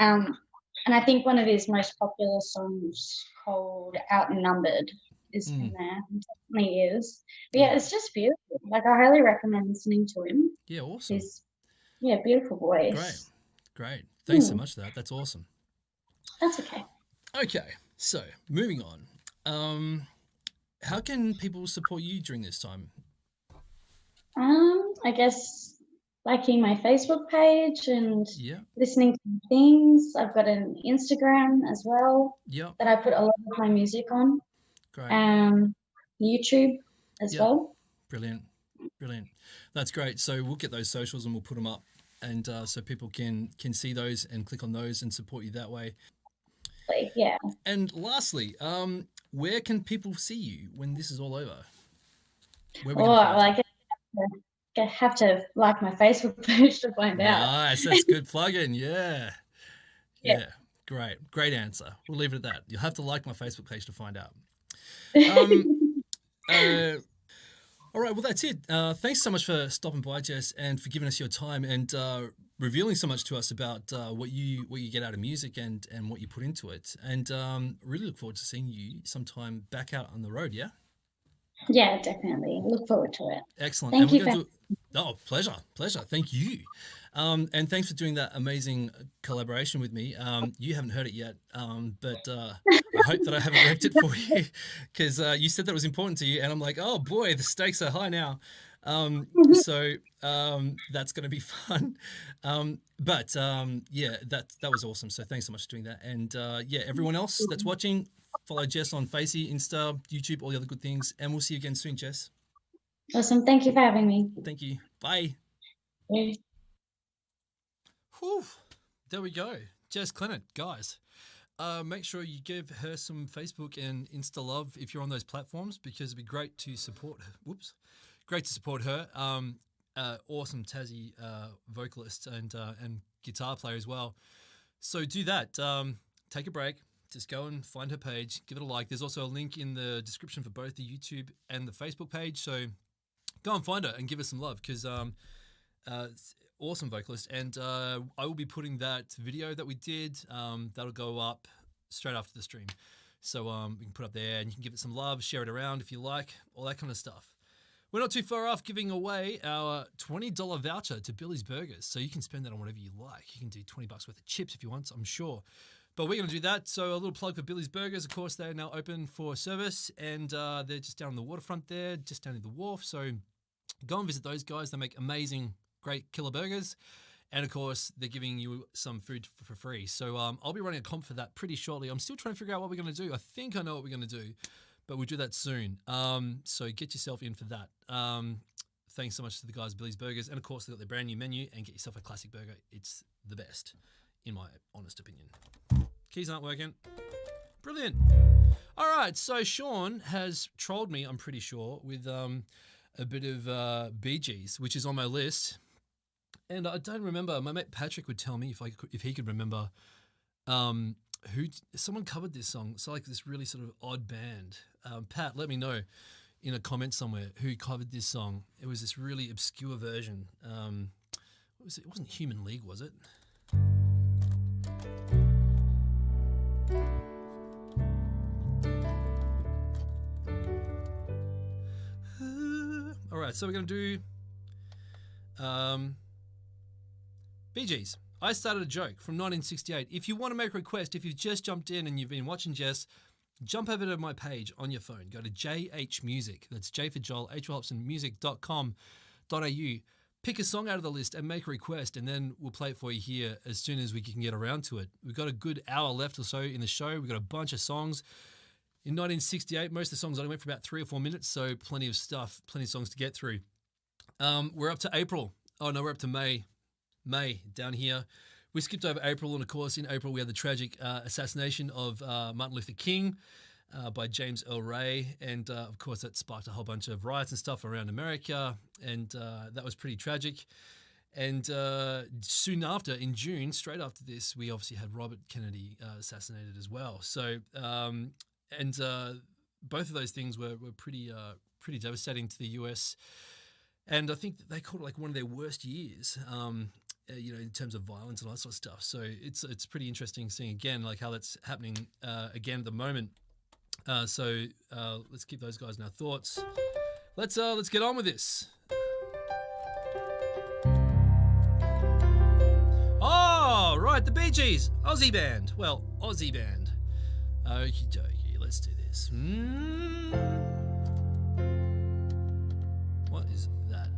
And I think one of his most popular songs called Outnumbered is in there. It definitely is. But yeah, it's just beautiful. Like I highly recommend listening to him. Yeah, awesome. He's beautiful voice. Great. Thanks so much for that. That's awesome. That's okay. Okay, so moving on. How can people support you during this time? I guess liking my Facebook page and Yeah. listening to things. I've got an Instagram as well that I put a lot of my music on. Great. YouTube as well. Brilliant. That's great. So we'll get those socials and we'll put them up, and so people can see those and click on those and support you that way. Yeah. And lastly, where can people see you when this is all over? I have to like my Facebook page to find out. Nice, that's good plug-in. Yeah. Great answer. We'll leave it at that. You'll have to like my Facebook page to find out. All right, well that's it. Thanks so much for stopping by, Jess, and for giving us your time and revealing so much to us about what you get out of music and what you put into it. And really look forward to seeing you sometime back out on the road. Yeah. Yeah, definitely. Look forward to it. Excellent. Thank you. Pleasure. Thank you. And thanks for doing that amazing collaboration with me. You haven't heard it yet, but I hope that I haven't wrecked it for you, because you said that was important to you, and I'm like, oh boy, the stakes are high now. So that's going to be fun. Yeah, that was awesome. So thanks so much for doing that. And yeah, everyone else that's watching, follow Jess on Facey, Insta, YouTube, all the other good things. And we'll see you again soon, Jess. Awesome. Thank you for having me. Thank you. Bye. Yeah. Whew. There we go. Jess Clennett, guys. Make sure you give her some Facebook and Insta love if you're on those platforms, because it'd be great to support her. Whoops. Great to support her. Awesome Tassie vocalist and guitar player as well. So do that. Take a break. Just go and find her page. Give it a like. There's also a link in the description for both the YouTube and the Facebook page. So go and find her and give her some love, because awesome vocalist. And I will be putting that video that we did. That'll go up straight after the stream. So we can put up there and you can give it some love, share it around if you like, all that kind of stuff. We're not too far off giving away our $20 voucher to Billy's Burgers. So you can spend that on whatever you like. You can do $20 worth of chips if you want, I'm sure. But we're going to do that. So a little plug for Billy's Burgers. Of course, they're now open for service, and they're just down on the waterfront there, just down at the wharf. So go and visit those guys. They make amazing, great killer burgers. And of course, they're giving you some food for free. So I'll be running a comp for that pretty shortly. I'm still trying to figure out what we're going to do. I think I know what we're going to do, but we'll do that soon. So get yourself in for that. Thanks so much to the guys at Billy's Burgers. And of course, they've got their brand new menu, and get yourself a classic burger. It's the best, in my honest opinion. Keys aren't working. Brilliant. All right, so Sean has trolled me, I'm pretty sure, with a bit of Bee Gees, which is on my list. And I don't remember. My mate Patrick would tell me if he could remember who someone covered this song. So like this really sort of odd band. Pat, let me know in a comment somewhere who covered this song. It was this really obscure version. What was it? It wasn't Human League, was it? All right, so we're going to do Bee Gees. I Started a Joke from 1968. If you want to make a request, if you've just jumped in and you've been watching Jess, jump over to my page on your phone. Go to JH Music. That's J for Joel, H for Hobson, music.com.au. Pick a song out of the list and make a request, and then we'll play it for you here as soon as we can get around to it. We've got a good hour left or so in the show. We've got a bunch of songs. In 1968, most of the songs only went for about 3 or 4 minutes, so plenty of stuff, plenty of songs to get through. We're up to April. Oh, no, we're up to May. May, down here. We skipped over April, and of course, in April, we had the tragic assassination of Martin Luther King by James Earl Ray, and of course, that sparked a whole bunch of riots and stuff around America, and that was pretty tragic. And soon after, in June, straight after this, we obviously had Robert Kennedy assassinated as well. So, both of those things were pretty devastating to the US, and I think they called it like one of their worst years. In terms of violence and all that sort of stuff. So it's pretty interesting seeing again like how that's happening again at the moment. So let's keep those guys in our thoughts. Let's get on with this. Oh, right, the Bee Gees, Aussie band. Well, Aussie band. Okie dokie, let's do this. What is that?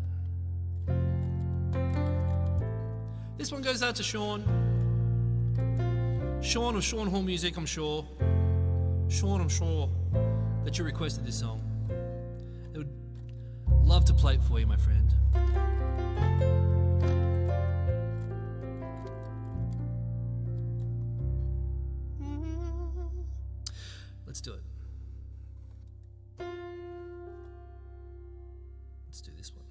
This one goes out to Sean. Sean of Sean Hall Music, I'm sure. Sean, I'm sure that you requested this song. I would love to play it for you, my friend. Let's do it. Let's do this one.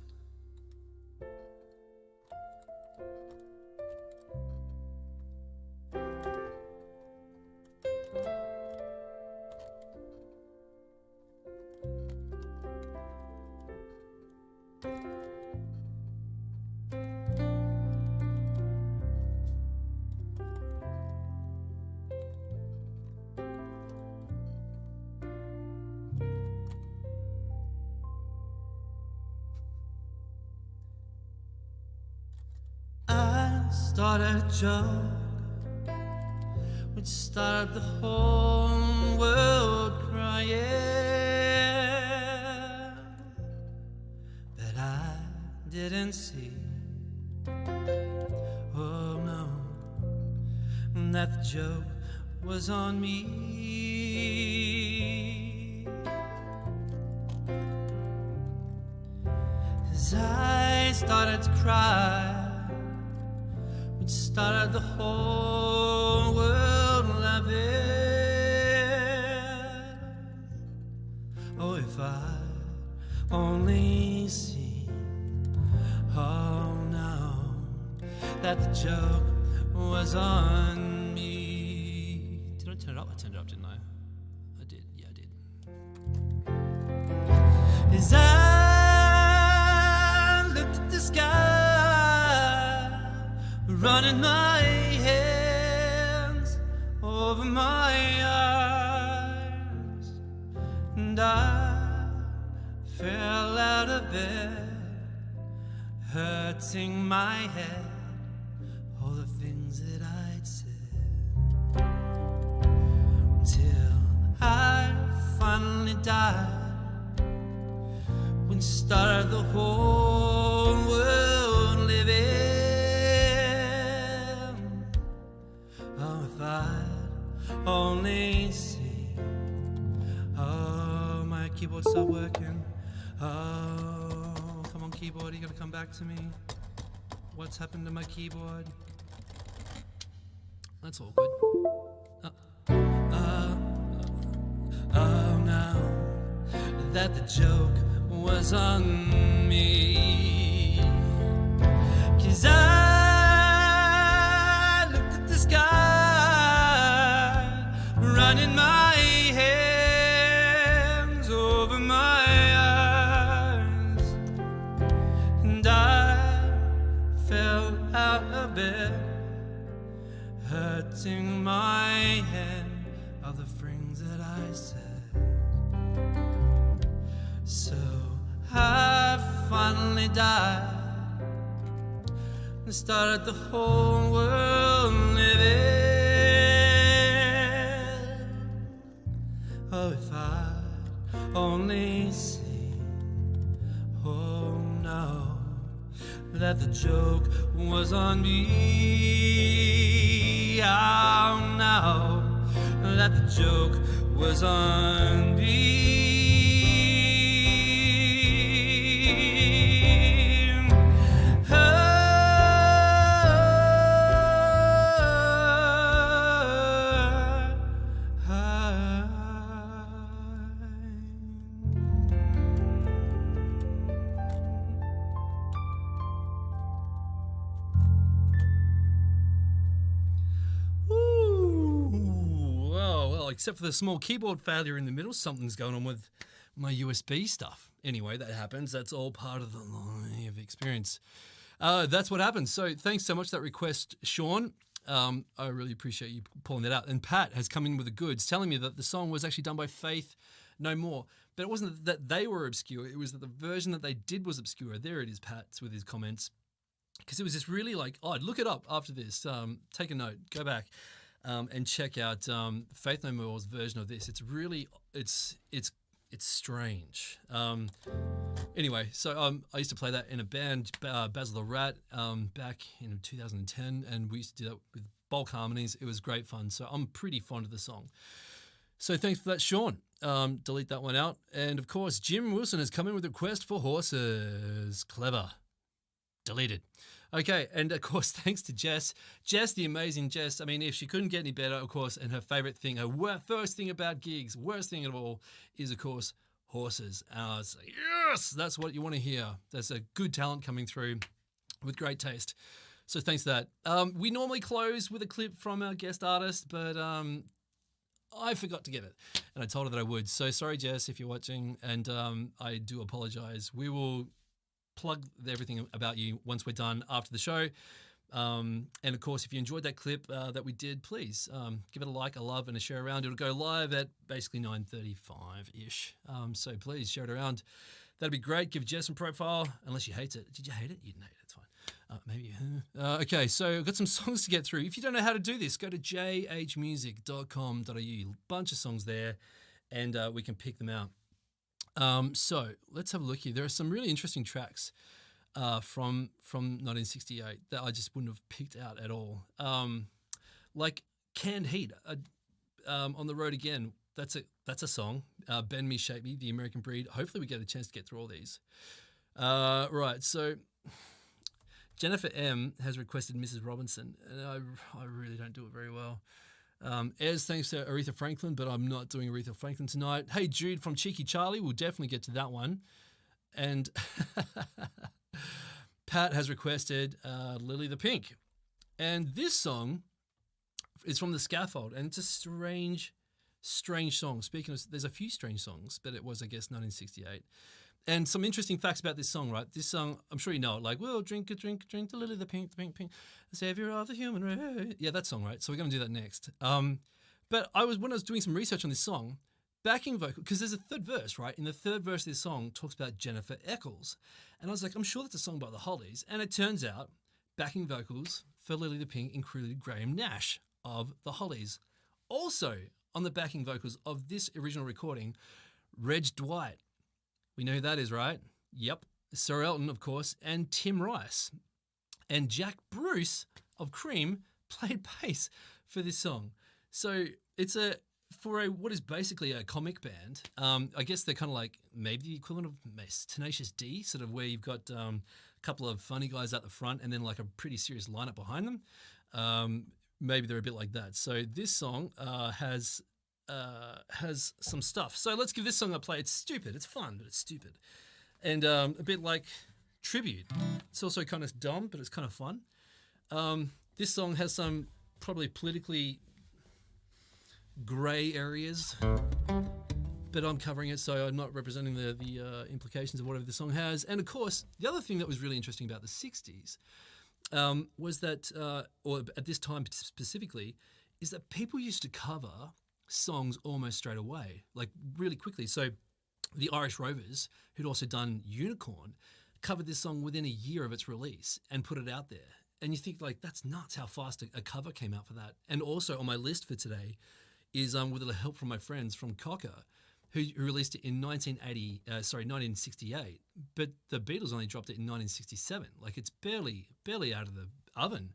Started a joke which started the whole world crying, but I and see. Oh no, that the joke was on me. 'Cause I started to cry, which started the whole world laughing. Oh, if I only see, oh no, that the joke was on me. Did I turn it up? I turned it up, didn't I? I did, yeah, I did. As I looked at the sky, running my hands over my eyes, and I fell out of bed, hurting my head, all the things that I'd said, till I finally died, when started the whole world living. Oh, if I'd only see. Oh, my keyboard stopped working. Oh, come on, keyboard, you gotta come back to me. What's happened to my keyboard? That's all good. Oh no, that the joke was on me. 'Cause I looked at the sky, running my hands over my eyes, and I fell out of bed, hurting my head of the things that I said. So I finally died and started the whole world living. Oh, if I'd only see, oh no, that the joke was on me. Oh no, that the joke was on me. Except for the small keyboard failure in the middle, something's going on with my USB stuff. Anyway, that happens. That's all part of the live experience. That's what happens. So thanks so much for that request, Sean. I really appreciate you pulling that out. And Pat has come in with the goods, telling me that the song was actually done by Faith No More. But it wasn't that they were obscure. It was that the version that they did was obscure. There it is, Pat's with his comments. Because it was just really like, odd. Look it up after this. Take a note. Go back. And check out Faith No More's version of this. It's really, it's strange. Anyway, so I used to play that in a band, Basil the Rat, back in 2010, and we used to do that with bulk harmonies. It was great fun, so I'm pretty fond of the song. So thanks for that, Sean. Delete that one out. And of course, Jim Wilson has come in with a request for horses. Clever. Deleted. Okay, and of course, thanks to Jess. Jess, the amazing Jess. I mean, if she couldn't get any better, of course, and her favourite thing, her first thing about gigs, worst thing of all, is, of course, horses. And I was like, yes, that's what you want to hear. That's a good talent coming through with great taste. So thanks for that. We normally close with a clip from our guest artist, but I forgot to get it, and I told her that I would. So sorry, Jess, if you're watching, and I do apologise. We will plug everything about you once we're done after the show. And of course, if you enjoyed that clip that we did, please give it a like, a love, and a share around. It'll go live at basically 9:35-ish. So please share it around. That'd be great. Give Jess some profile, unless you hate it. Did you hate it? You didn't hate it. It's fine. Maybe. Okay, so I've got some songs to get through. If you don't know how to do this, go to jhmusic.com.au. Bunch of songs there, and we can pick them out. So let's have a look here. There are some really interesting tracks from 1968 that I just wouldn't have picked out at all. Like Canned Heat, On the Road Again. That's a song. Bend Me, Shape Me, The American Breed. Hopefully we get a chance to get through all these. Right, so Jennifer M has requested Mrs. Robinson, and I really don't do it very well. Ez, thanks to Aretha Franklin, but I'm not doing Aretha Franklin tonight. Hey Jude from Cheeky Charlie, we'll definitely get to that one. And Pat has requested Lily the Pink. And this song is from The Scaffold, and it's a strange song. Speaking of, there's a few strange songs, but it was, I guess, 1968. And some interesting facts about this song, right? This song, I'm sure you know it, like, we'll drink the Lily the Pink, the savior of the human race. Yeah, that song, right? So we're going to do that next. But when I was doing some research on this song, backing vocal, because there's a third verse, right? In the third verse of this song talks about Jennifer Eccles. And I was like, I'm sure that's a song by the Hollies. And it turns out backing vocals for Lily the Pink included Graham Nash of the Hollies. Also on the backing vocals of this original recording, Reg Dwight. We know who that is, right? Yep. Sir Elton, of course, and Tim Rice. And Jack Bruce of Cream played bass for this song. So it's what is basically a comic band. I guess they're kind of like maybe the equivalent of Tenacious D, sort of where you've got a couple of funny guys at the front and then like a pretty serious lineup behind them. Maybe they're a bit like that. So this song has some stuff. So let's give this song a play. It's stupid. It's fun, but it's stupid. And a bit like tribute. It's also kind of dumb, but it's kind of fun. This song has some probably politically grey areas, but I'm covering it, so I'm not representing the implications of whatever the song has. And of course, the other thing that was really interesting about the 60s was that, or at this time specifically, is that people used to cover songs almost straight away, like really quickly. So the Irish Rovers, who'd also done Unicorn, covered this song within a year of its release and put it out there. And you think, like, that's nuts how fast a cover came out for that. And also on my list for today is with a little help from my friends from Cocker, who released it in 1968. But the Beatles only dropped it in 1967. Like, it's barely out of the oven.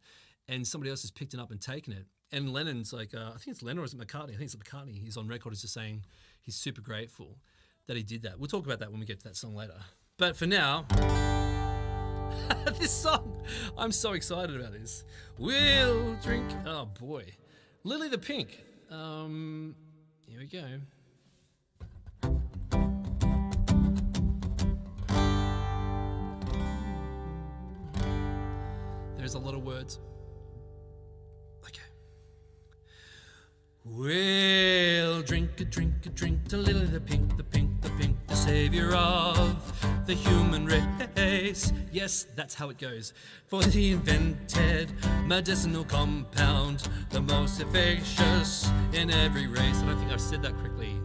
And somebody else has picked it up and taken it. And Lennon's like, I think it's Lennon or is it McCartney? I think it's McCartney. He's on record as just saying he's super grateful that he did that. We'll talk about that when we get to that song later. But for now, this song, I'm so excited about this. We'll drink, oh boy, Lily the Pink. Here we go. There's a lot of words. Okay. We'll drink to Lily the Pink, the savior of the human race. Yes, that's how it goes. For he invented medicinal compound, the most efficacious in every race. I don't think I've said that correctly.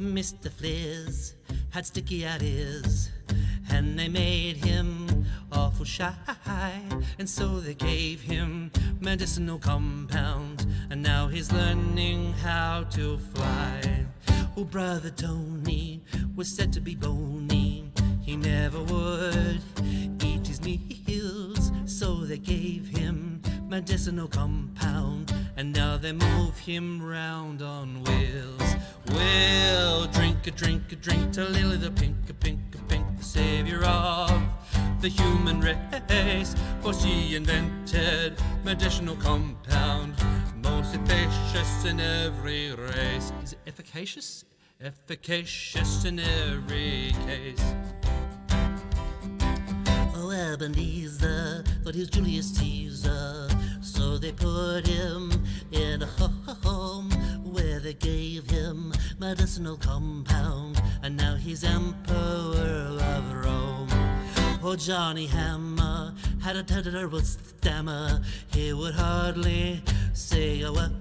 Mr. Fliz had sticky eyes, and they made him awful shy, and so they gave him medicinal compound, and now he's learning how to fly. Oh, brother Tony was said to be bony, he never would eat his meals, so they gave him medicinal compound, and now they move him round on wheels. We'll drink to Lily the Pink, the savior of the human race, for she invented medicinal compound, most efficacious in every race. Is it efficacious? Efficacious in every case. Oh, Ebenezer thought he was Julius Caesar, so they put him in a home where they gave him medicinal compound, and now he's emperor of Rome. Oh, Johnny Hammer had a terrible stammer, he would hardly say a word,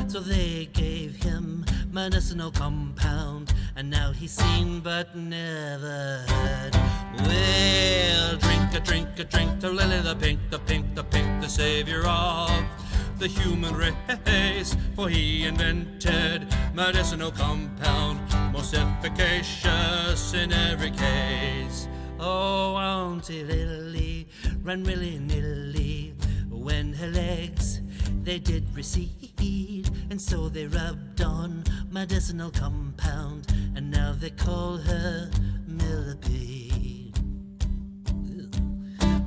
so they gave him medicinal compound, and now he's seen but never heard. We'll drink to Lily the Pink, the savior of the human race, for he invented medicinal compound, most efficacious in every case. Oh, Auntie Lily ran really nearly when her legs they did recede, and so they rubbed on medicinal compound, and now they call her Millipede.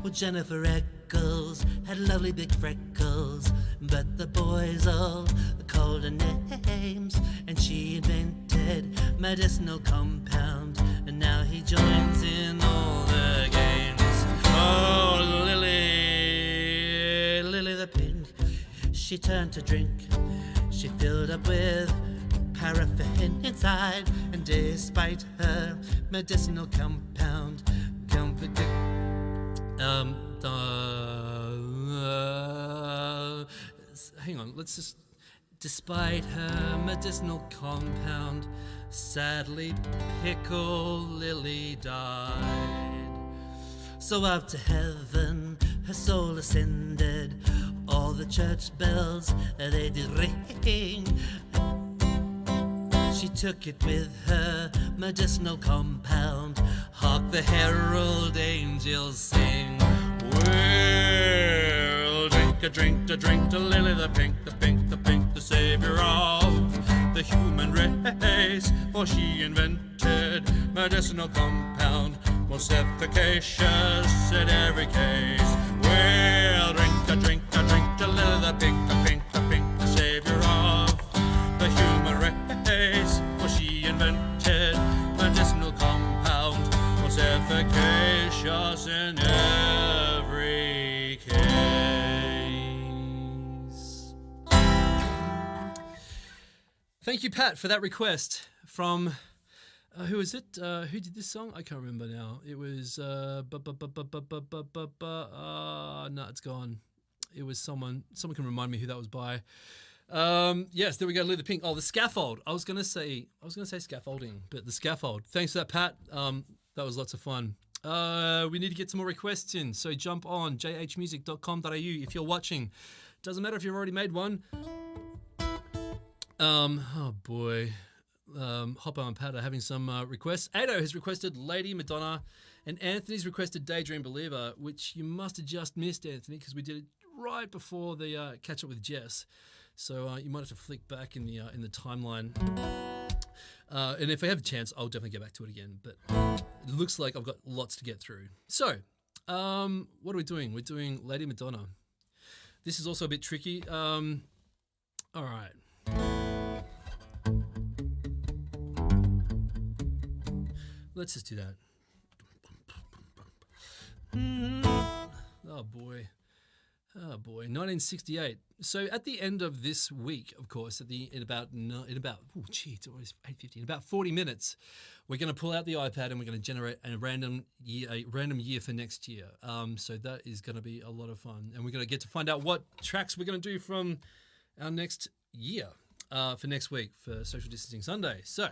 Well, Jennifer Eccles had lovely big freckles, but the boys all called her names, and she invented medicinal compound, and now he joins in all the games. Oh, Lily, Lily the Pink, she turned to drink. She filled up with paraffin inside, and despite her medicinal compound, hang on, let's just. Despite her medicinal compound, sadly Pickle Lily died. So up to heaven her soul ascended, all the church bells they did ring. She took it with her medicinal compound, hark the herald angels sing. Well, drink to Lily the Pink, the Pink, the Pink, the savior of the human race, for she invented medicinal compound, most efficacious in every case. Well, drink to Lily the Pink, the Pink, the Pink, the savior of the human race, for she invented medicinal compound, most efficacious in every case. Thank you, Pat, for that request from who is it? Who did this song? I can't remember now. It was no, it's gone. It was someone. Someone can remind me who that was by. Yes, there we go. Lily the Pink. Oh, The Scaffold. I was gonna say scaffolding, but The Scaffold. Thanks for that, Pat. That was lots of fun. We need to get some more requests in, so jump on jhmusic.com.au if you're watching. Doesn't matter if you've already made one. Oh boy. Hopper and Pat are having some requests. Ado has requested Lady Madonna, and Anthony's requested Daydream Believer, which you must have just missed, Anthony, because we did it right before the catch up with Jess. So you might have to flick back in the timeline. And if I have a chance, I'll definitely get back to it again. But it looks like I've got lots to get through. So, what are we doing? We're doing Lady Madonna. This is also a bit tricky. All right. Let's just do that. Oh boy. 1968. So at the end of this week, of course, in about it's always 8:50. In about 40 minutes, we're going to pull out the iPad and we're going to generate a random year for next year. So that is going to be a lot of fun, and we're going to get to find out what tracks we're going to do from our next year for next week for Social Distancing Sunday. So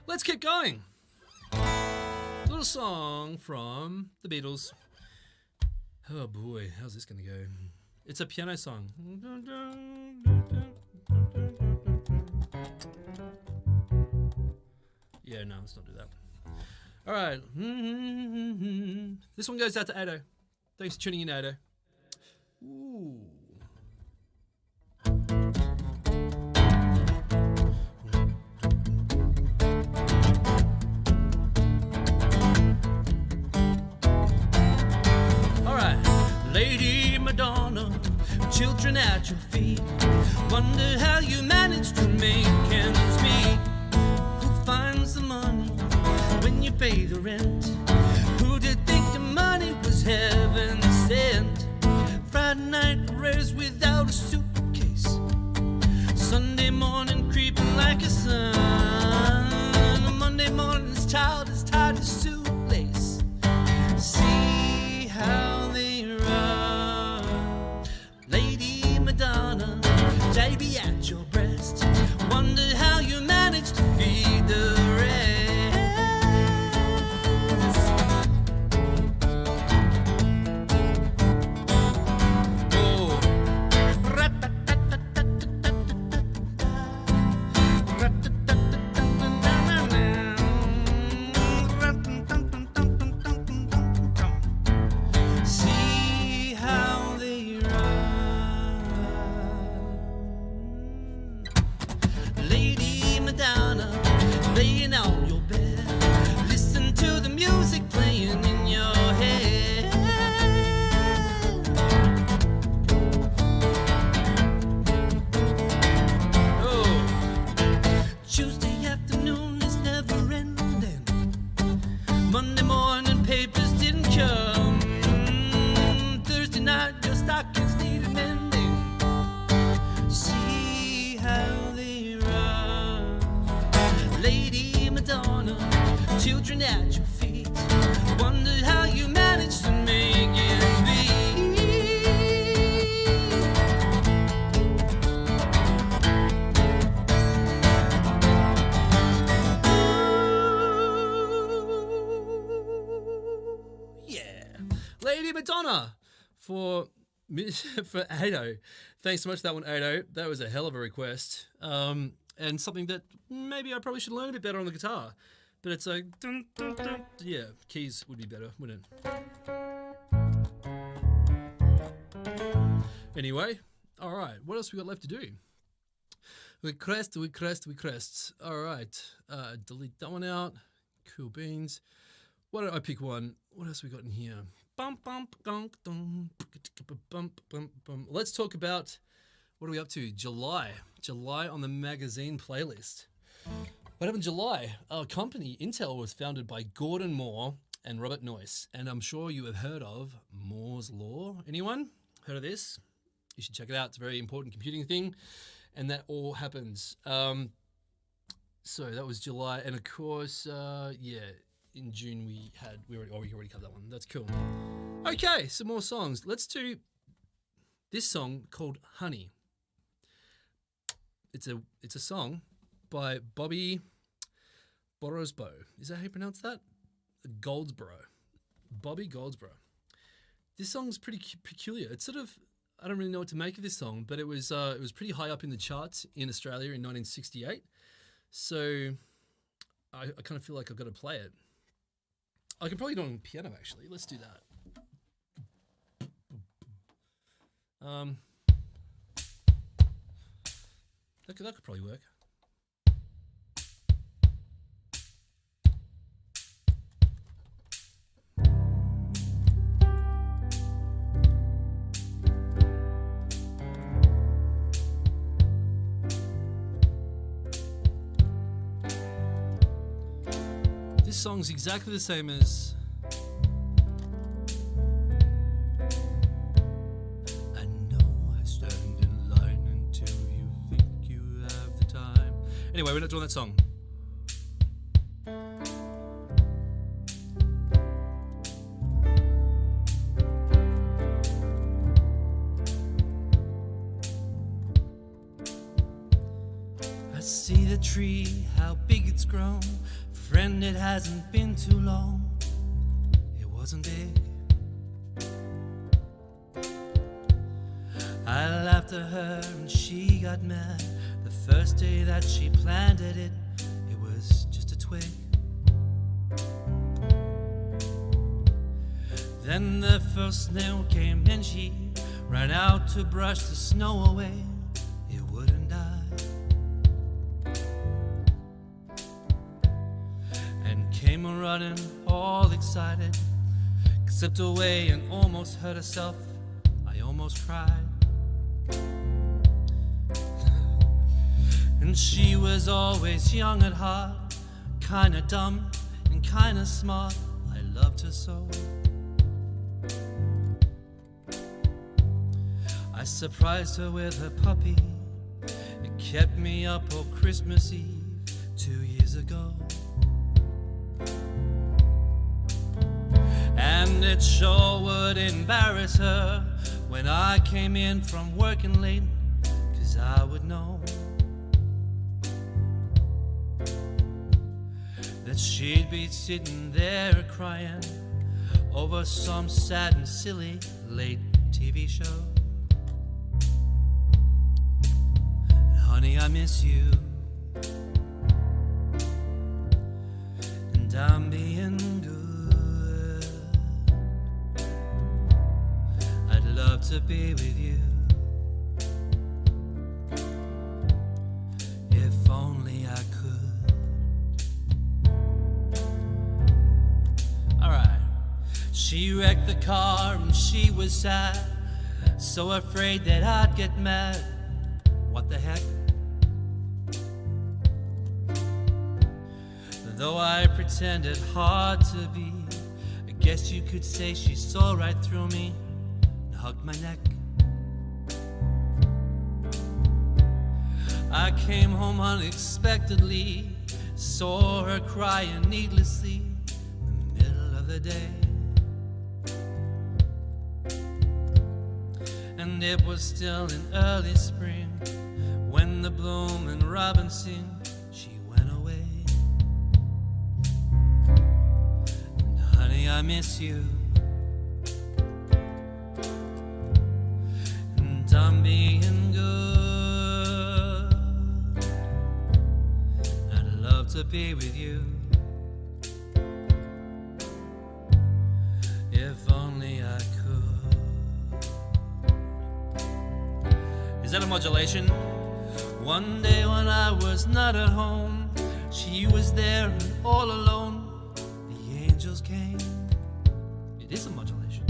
let's keep going. Little song from the Beatles. Oh boy, how's this going to go? It's a piano song. Yeah, no, let's not do that. All right. This one goes out to Ado. Thanks for tuning in, Ado. Ooh. Lady Madonna, children at your feet, wonder how you manage to make ends meet. Who finds the money when you pay the rent? Who did think the money was heaven sent? Friday night prayers without a suitcase, Sunday morning creeping like a sun, Monday morning's child is tied to shoelace. See how they run. Lady Madonna, baby at your breast, wonder how you manage to feed the rest. Oh, children at your feet. Wondered how you managed to make it be. Lady Madonna for Ado. Thanks so much for that one, Ado. That was a hell of a request. And something that maybe I probably should learn a bit better on the guitar. But it's like, dun, dun, dun. Yeah, keys would be better, wouldn't it? Anyway, all right. What else we got left to do? We crest. All right. Delete that one out. Cool beans. Why don't I pick one? What else we got in here? Let's talk about, what are we up to? July on the magazine playlist. What happened in July? Our company, Intel, was founded by Gordon Moore and Robert Noyce. And I'm sure you have heard of Moore's Law. Anyone heard of this? You should check it out. It's a very important computing thing. And that all happens. So that was July. And of course, in June we already covered that one. That's cool. Okay, some more songs. Let's do this song called Honey. It's a song by Bobby Borosbo. Is that how you pronounce that? Goldsboro. Bobby Goldsboro. This song's pretty peculiar. It's sort of, I don't really know what to make of this song, but it was pretty high up in the charts in Australia in 1968. So I kind of feel like I've got to play it. I could probably do it on piano, actually. Let's do that. That could probably work. This song's exactly the same as I know I stand in line until you think you have the time. Anyway, we're not doing that song. I see the tree, how big it's grown. Friend, it hasn't been too long. It wasn't big. I laughed at her and she got mad. The first day that she planted it, it was just a twig. Then the first snail came and she ran out to brush the snow away. It wouldn't die. Came running all excited, slipped away and almost hurt herself. I almost cried. And she was always young at heart, kinda dumb and kinda smart. I loved her so. I surprised her with her puppy. It kept me up all Christmas Eve 2 years ago. And it sure would embarrass her when I came in from working late, 'cause I would know that she'd be sitting there crying over some sad and silly late TV show. Honey, I miss you, and I'm being good. Love to be with you. If only I could. Alright. She wrecked the car and she was sad, so afraid that I'd get mad. What the heck? Though I pretended hard to be, I guess you could say she saw right through me. Hugged my neck. I came home unexpectedly, saw her crying needlessly in the middle of the day. And it was still in early spring when the blooming robin sing, she went away. And honey, I miss you, and I'm being good. I'd love to be with you, if only I could. Is that a modulation? One day when I was not at home, she was there and all alone. The angels came. It is a modulation.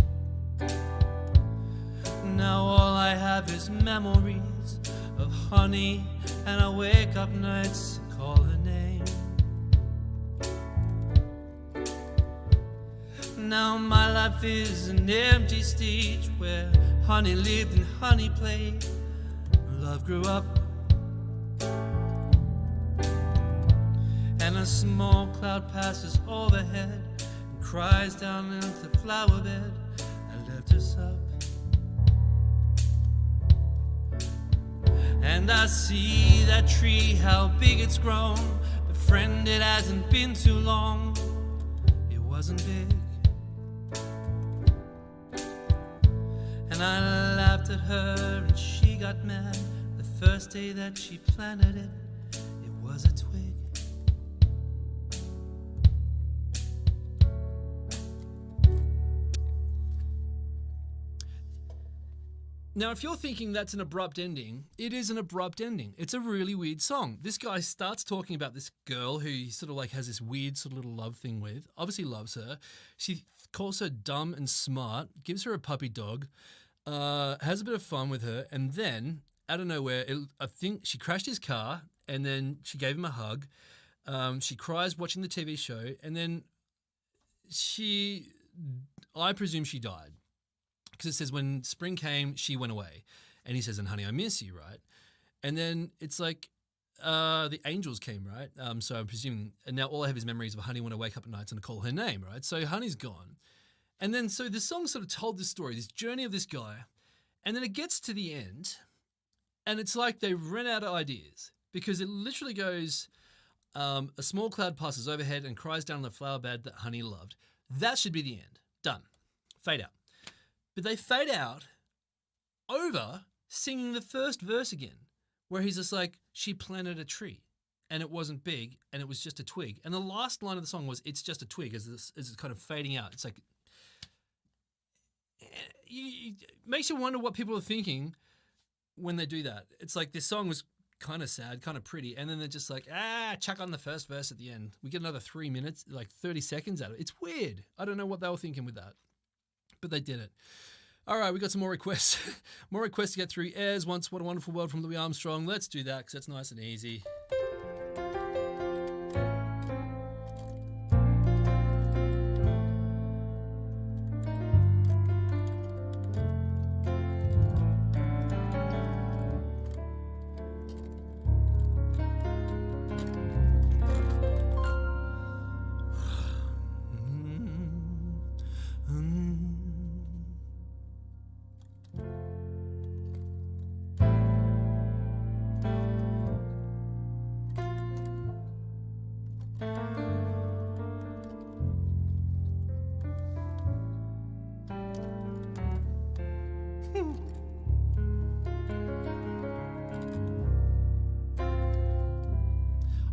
Now all I have is memories of honey, and I wake up nights and call her name. Now my life is an empty stage where honey lived and honey played. Love grew up, and a small cloud passes overhead and cries down into the flower bed. I left us up, and I see that tree, how big it's grown. But friend, it hasn't been too long. It wasn't big, and I laughed at her and she got mad. The first day that she planted it, it was a twig. Now, if you're thinking that's an abrupt ending, it is an abrupt ending. It's a really weird song. This guy starts talking about this girl who he sort of like has this weird sort of little love thing with, obviously loves her. She calls her dumb and smart, gives her a puppy dog, has a bit of fun with her, and then out of nowhere, I think she crashed his car, and then she gave him a hug. She cries watching the TV show, and then I presume she died. Because it says when spring came, she went away. And he says, and honey, I miss you, right? And then it's like the angels came, right? So I'm presuming, and now all I have is memories of honey when I wake up at night and call her name, right? So honey's gone. And then so the song sort of told this story, this journey of this guy. And then it gets to the end, and it's like they ran out of ideas. Because it literally goes, a small cloud passes overhead and cries down the flower bed that honey loved. That should be the end. Done. Fade out. But they fade out over singing the first verse again, where he's just like, she planted a tree, and it wasn't big, and it was just a twig. And the last line of the song was, it's just a twig, as it's kind of fading out. It's like, it makes you wonder what people are thinking when they do that. It's like this song was kind of sad, kind of pretty, and then they're just like, chuck on the first verse at the end. We get another 3 minutes, like 30 seconds out of it. It's weird. I don't know what they were thinking with that. But they did it. All right, we got some more requests. More requests to get through. Airs Once, What a Wonderful World from Louis Armstrong. Let's do that because that's nice and easy.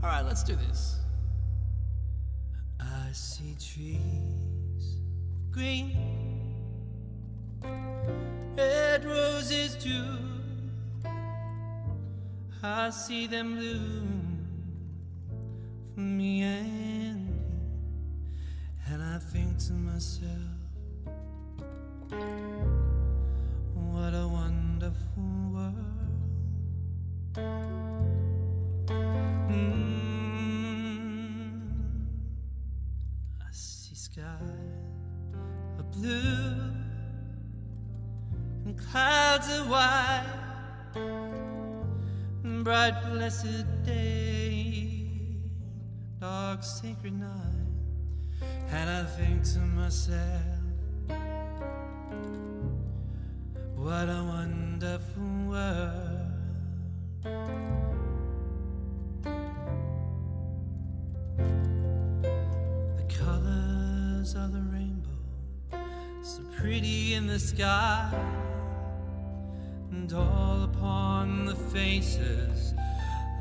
All right, let's do this. I see trees green, red roses too. I see them bloom for me and you, and I think to myself, what a wonderful world. I see sky of blue and clouds of white, and bright blessed day, dark sacred night, and I think to myself, what a wonderful world. The colors of the rainbow, so pretty in the sky, and all upon the faces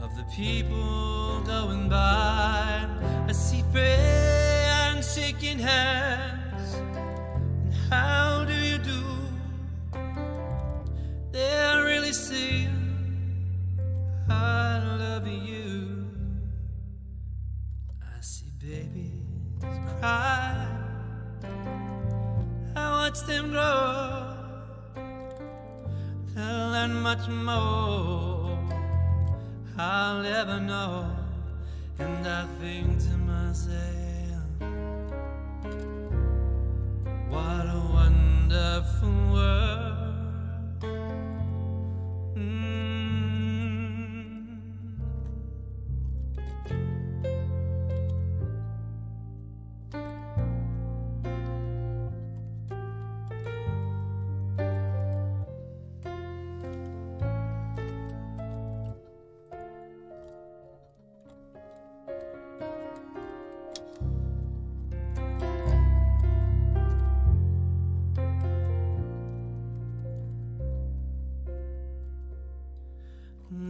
of the people going by. I see friends shaking hands, and how do you do? They're really saying, I love you. I see babies cry, I watch them grow. They'll learn much more I'll ever know. And I think to myself, what a wonderful world.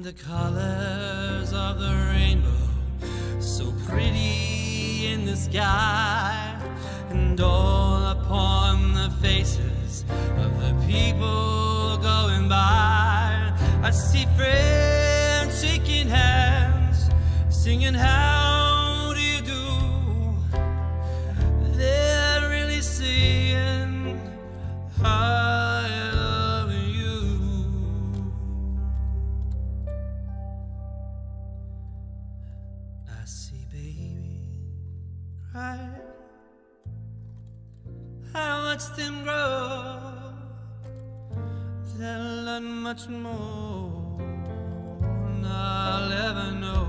The colors of the rainbow, so pretty in the sky, and all upon the faces of the people going by. I see friends shaking hands, singing, how do you do? They're really saying, I love you. I see babies cry, I watch them grow. They'll learn much more than I'll ever know.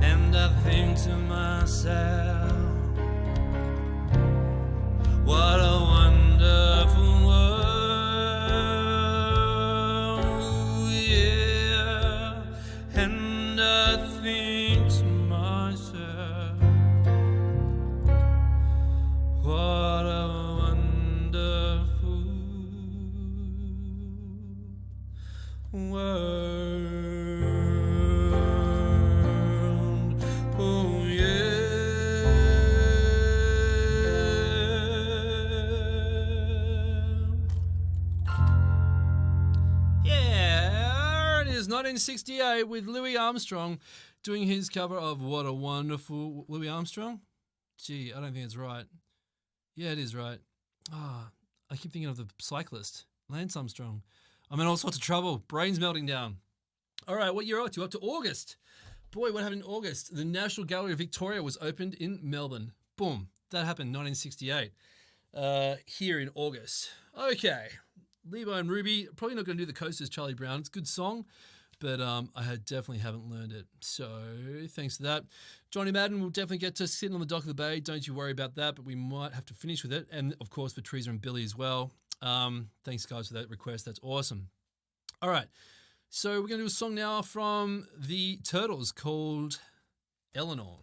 And I think to myself, what a wonderful world, yeah. And I think to myself, what a wonderful world. Oh yeah, it is 1968 with Louis Armstrong doing his cover of What a Wonderful Louis Armstrong. Gee, I don't think it's right. Yeah, it is right. Ah, I keep thinking of the cyclist, Lance Armstrong. I'm in all sorts of trouble. Brain's melting down. All right, what year are we up to August? Boy, what happened in August? The National Gallery of Victoria was opened in Melbourne. Boom. That happened in 1968. Here in August. Okay. Lebo and Ruby. Probably not going to do the Coasters, Charlie Brown. It's a good song, but definitely haven't learned it. So thanks for that. Johnny Madden will definitely get to sit on the dock of the bay. Don't you worry about that, but we might have to finish with it. And, of course, for Teresa and Billy as well. Thanks, guys, for that request. That's awesome. All right. So we're going to do a song now from the Turtles called Eleanor.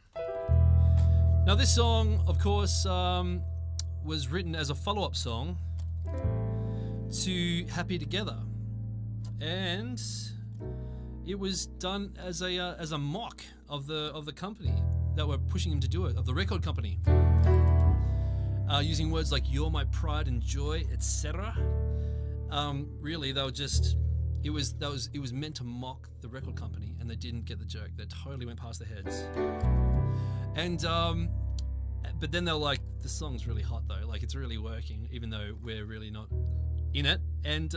Now, this song, of course, was written as a follow-up song to Happy Together. And it was done as a mock of the company that were pushing him to do it, of the record company. Using words like "you're my pride and joy," etc. Really, they were just it was meant to mock the record company, and they didn't get the joke. They totally went past their heads. And but then they were like, "The song's really hot though. Like it's really working, even though we're really not in it." And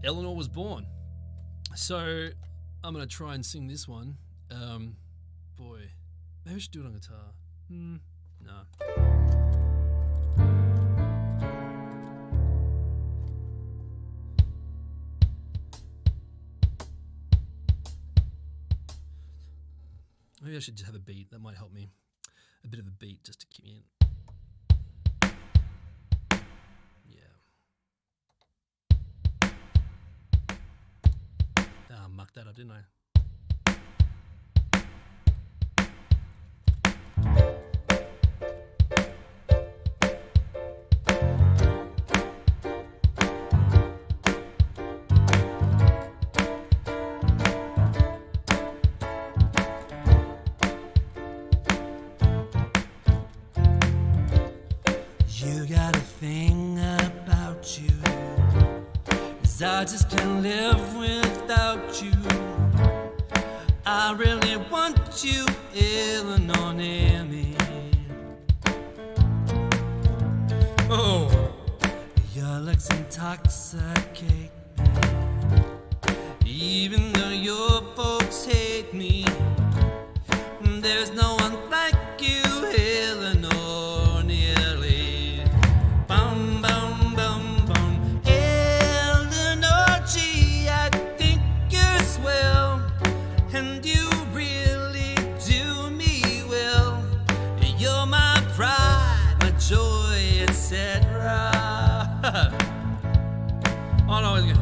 Eleanor was born. So I'm gonna try and sing this one. Boy, maybe I should do it on guitar. No. Maybe I should just have a beat. That might help me. A bit of a beat just to keep me in. Yeah. I mucked that up, didn't I? You got a thing about you, 'cause I just can't live without you. I really want you Eleanor near me. Oh, your looks intoxicate me, even though your folks hate me. There's no one like you, Eleanor, nearly. Bum, bum, bum, bum. Eleanor, gee, I think you're swell, and you really do me well. You're my pride, my joy, etc. Oh no, it's good.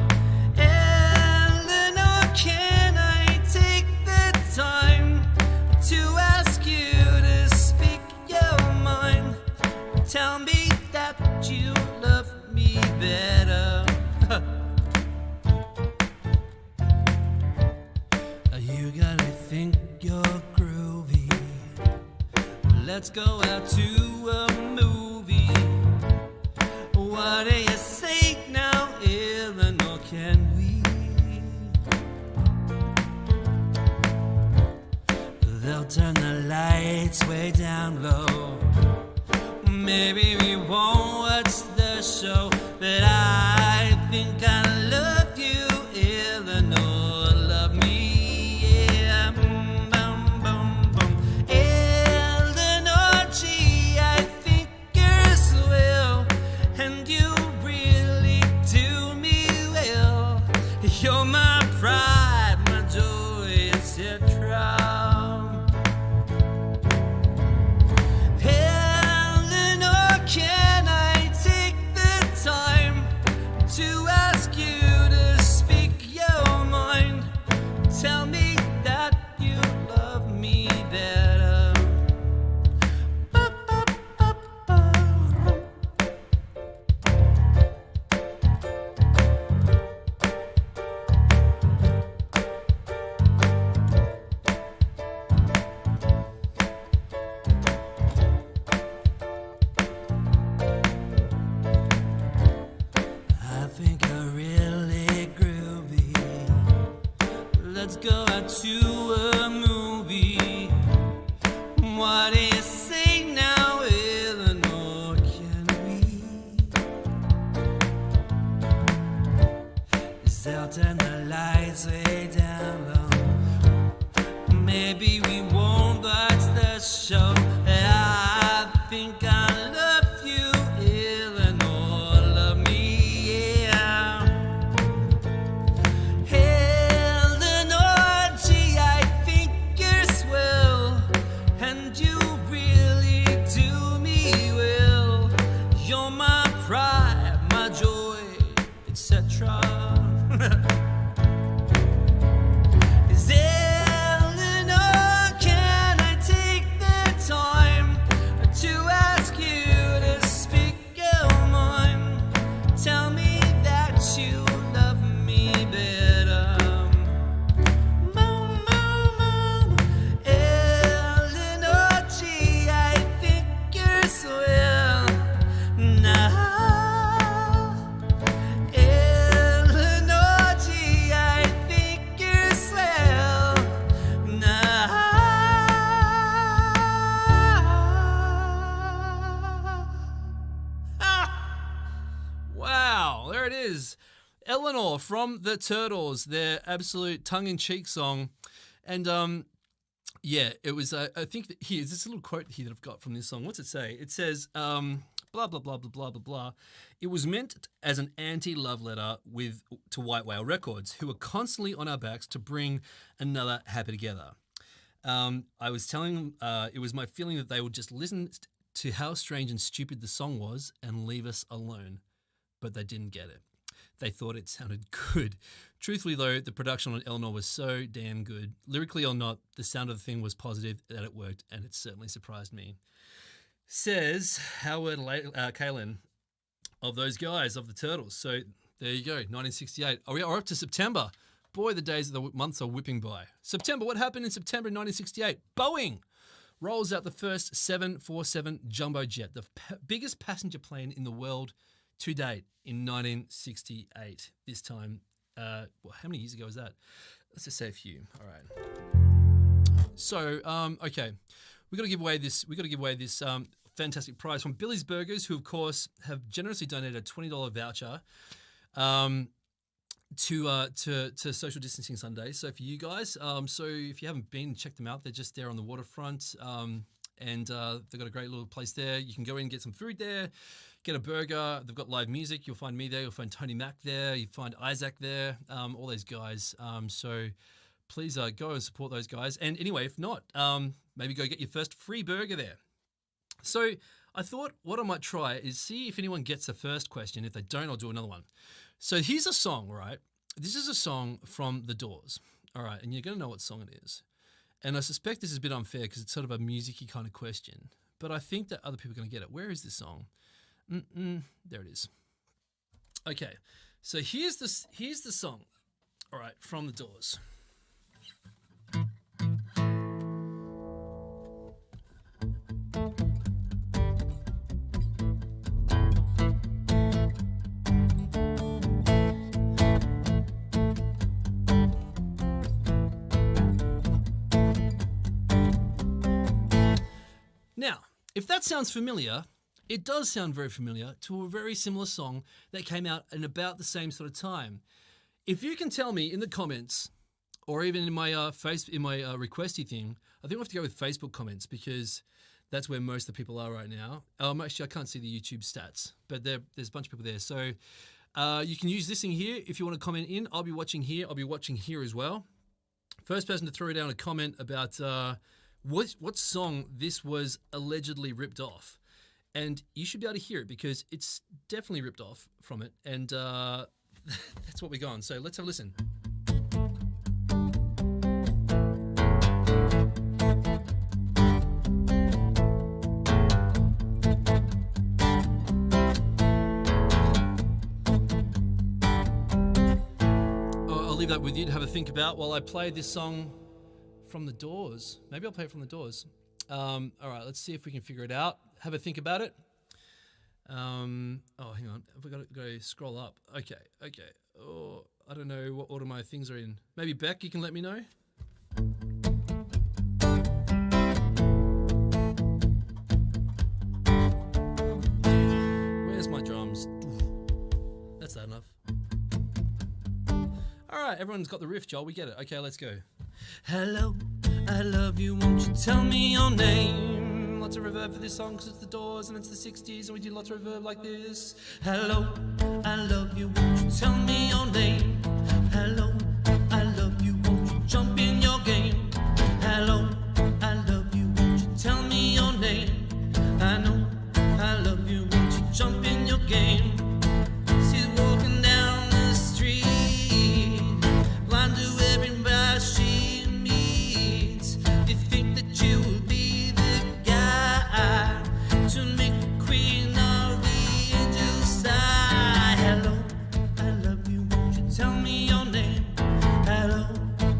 Eleanor, can I take the time to ask you to speak your mind? Tell me that you love me better. You gotta think you're groovy. Let's go out to a movie. What do you say now, Eleanor? Can we? They'll turn the lights way down low. Maybe we won't watch the show, but I think I love you, Eleanor. Love me, yeah. Bum, bum, bum. Eleanor, gee, I think you're swell, and you really do me well. You're my pride, my joy, etc. Can I take the time to ask you to speak your mind? Tell me that you love me better. I think I'm really groovy. Let's go out to a movie. What do you say now, Eleanor? Can we? They'll turn the lights way down low. Maybe we won't watch the show. I think I love you, Eleanor. Love me, yeah. Eleanor, gee, I think you're swell, and you really do me well. You're my pride, my joy, etc. Is Eleanor, can I take the time to ask you to speak your mind? Tell me that you love me better. Eleanor, gee, I think you're swell. Now, Eleanor, gee, I think you're swell. Now. Wow, there it is. Eleanor from the Turtles, their absolute tongue-in-cheek song. And yeah, it was, I think, that here's this little quote here that I've got from this song. What's it say? It says, blah, blah, blah, blah, blah, blah, blah. It was meant as an anti-love letter to White Whale Records, who are constantly on our backs to bring another happy together. I was telling them it was my feeling that they would just listen to how strange and stupid the song was and leave us alone. But they didn't get it. They thought it sounded good. Truthfully, though, the production on Eleanor was so damn good. Lyrically or not, the sound of the thing was positive, that it worked, and it certainly surprised me. Says Howard Kalin of those guys, of the Turtles. So there you go, 1968. We are up to September. Boy, the days of the months are whipping by. September, what happened in September 1968? Boeing rolls out the first 747 jumbo jet, the biggest passenger plane in the world to date in 1968. This time, how many years ago was that? Let's just say a few. All right. So, okay, we got to give away this fantastic prize from Billy's Burgers, who of course have generously donated a $20 voucher to Social Distancing Sunday. So for you guys, so if you haven't been, check them out. They're just there on the waterfront, and they've got a great little place there. You can go in and get some food there, get a burger. They've got live music. You'll find me there. You'll find Tony Mack there. You find Isaac there. All those guys. So please go and support those guys. And anyway, if not, maybe go get your first free burger there. So I thought what I might try is see if anyone gets the first question. If they don't, I'll do another one. So here's a song, right? This is a song from The Doors. All right, and you're going to know what song it is. And I suspect this is a bit unfair because it's sort of a music-y kind of question. But I think that other people are going to get it. Where is this song? There it is. Okay, so here's the song, all right, from The Doors. Now, if that sounds familiar, it does sound very familiar to a very similar song that came out in about the same sort of time. If you can tell me in the comments, or even in my requesty thing, I think we'll have to go with Facebook comments because that's where most of the people are right now. Actually, I can't see the YouTube stats, but there's a bunch of people there. So you can use this thing here if you want to comment in. I'll be watching here. I'll be watching here as well. First person to throw down a comment about what song this was allegedly ripped off. And you should be able to hear it because it's definitely ripped off from it. And that's what we're going. So let's have a listen. I'll leave that with you to have a think about while I play this song from The Doors. Maybe I'll play it from The Doors. All right, let's see if we can figure it out. Have a think about it. Oh, hang on. Have we got to go scroll up? Okay. Oh, I don't know what order my things are in. Maybe Beck, you can let me know. Where's my drums? That's that enough. All right, everyone's got the riff, Joel. We get it. Okay, let's go. Hello, I love you, won't you tell me your name? Lots of reverb for this song because it's The Doors and it's the 60s and we do lots of reverb like this. Hello, I love you, won't you tell me your name? Hello, I love you, won't you jump in your game? Hello, I love you, won't you tell me your name? I know, I love you, won't you jump in your game? She's walking down the street, blind to everybody she meets. You think that you would be the guy to make the queen of the angels sigh. Hello, I love you, won't you tell me your name? Hello,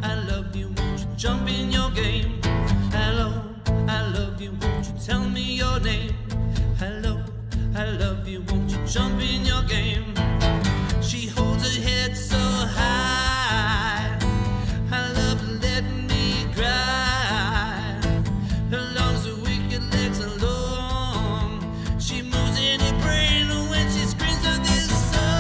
I love you, won't you jump in your game? Hello, I love you, won't you tell me your name? Hello, I love you, won't you jump in your game? She holds her head so high, I love to let me cry. Her lungs are weak, her legs are long. She moves in your brain when she screams out this song.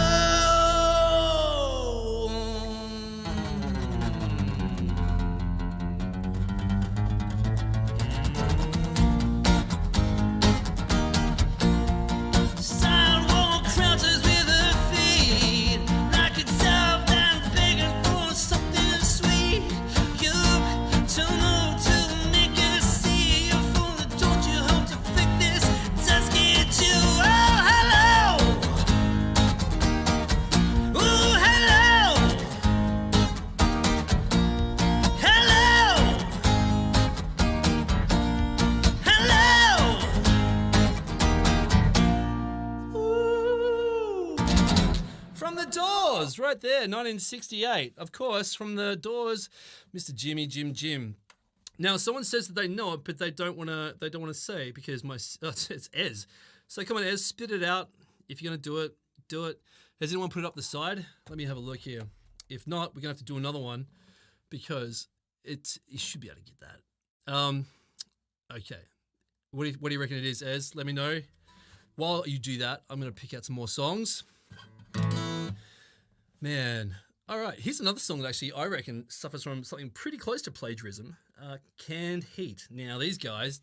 Sidewalk crouches with her right there, 1968. Of course, from the Doors, Mr. Jimmy Jim. Now, someone says that they know it, but they don't want to. They don't want to say because it's Ez. So come on, Ez, spit it out. If you're gonna do it, do it. Has anyone put it up the side? Let me have a look here. If not, we're gonna have to do another one because you should be able to get that. Okay. What do you reckon it is, Ez? Let me know. While you do that, I'm gonna pick out some more songs. Man. All right, here's another song that actually I reckon suffers from something pretty close to plagiarism. Canned Heat. Now, these guys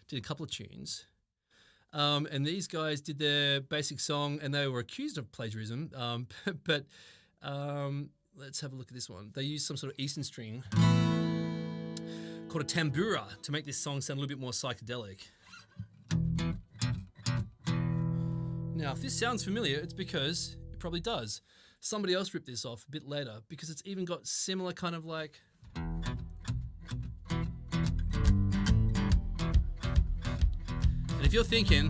did a couple of tunes. And these guys did their basic song and they were accused of plagiarism. But let's have a look at this one. They used some sort of Eastern string called a tambura to make this song sound a little bit more psychedelic. Now, if this sounds familiar, it's because it probably does. Somebody else ripped this off a bit later because it's even got similar kind of like... And if you're thinking,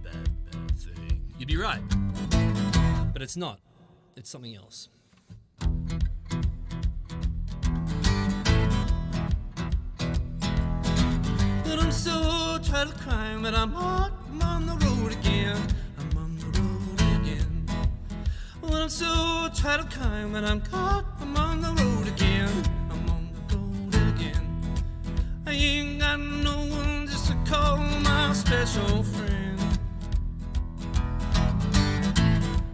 bad thing, you'd be right. But it's not. It's something else. But I'm so tired of crying that I'm on the road again. I'm on the road again. Well, I'm so tired of crying that I'm on the road again. I'm on the road again. I ain't got no one just to call my special friend.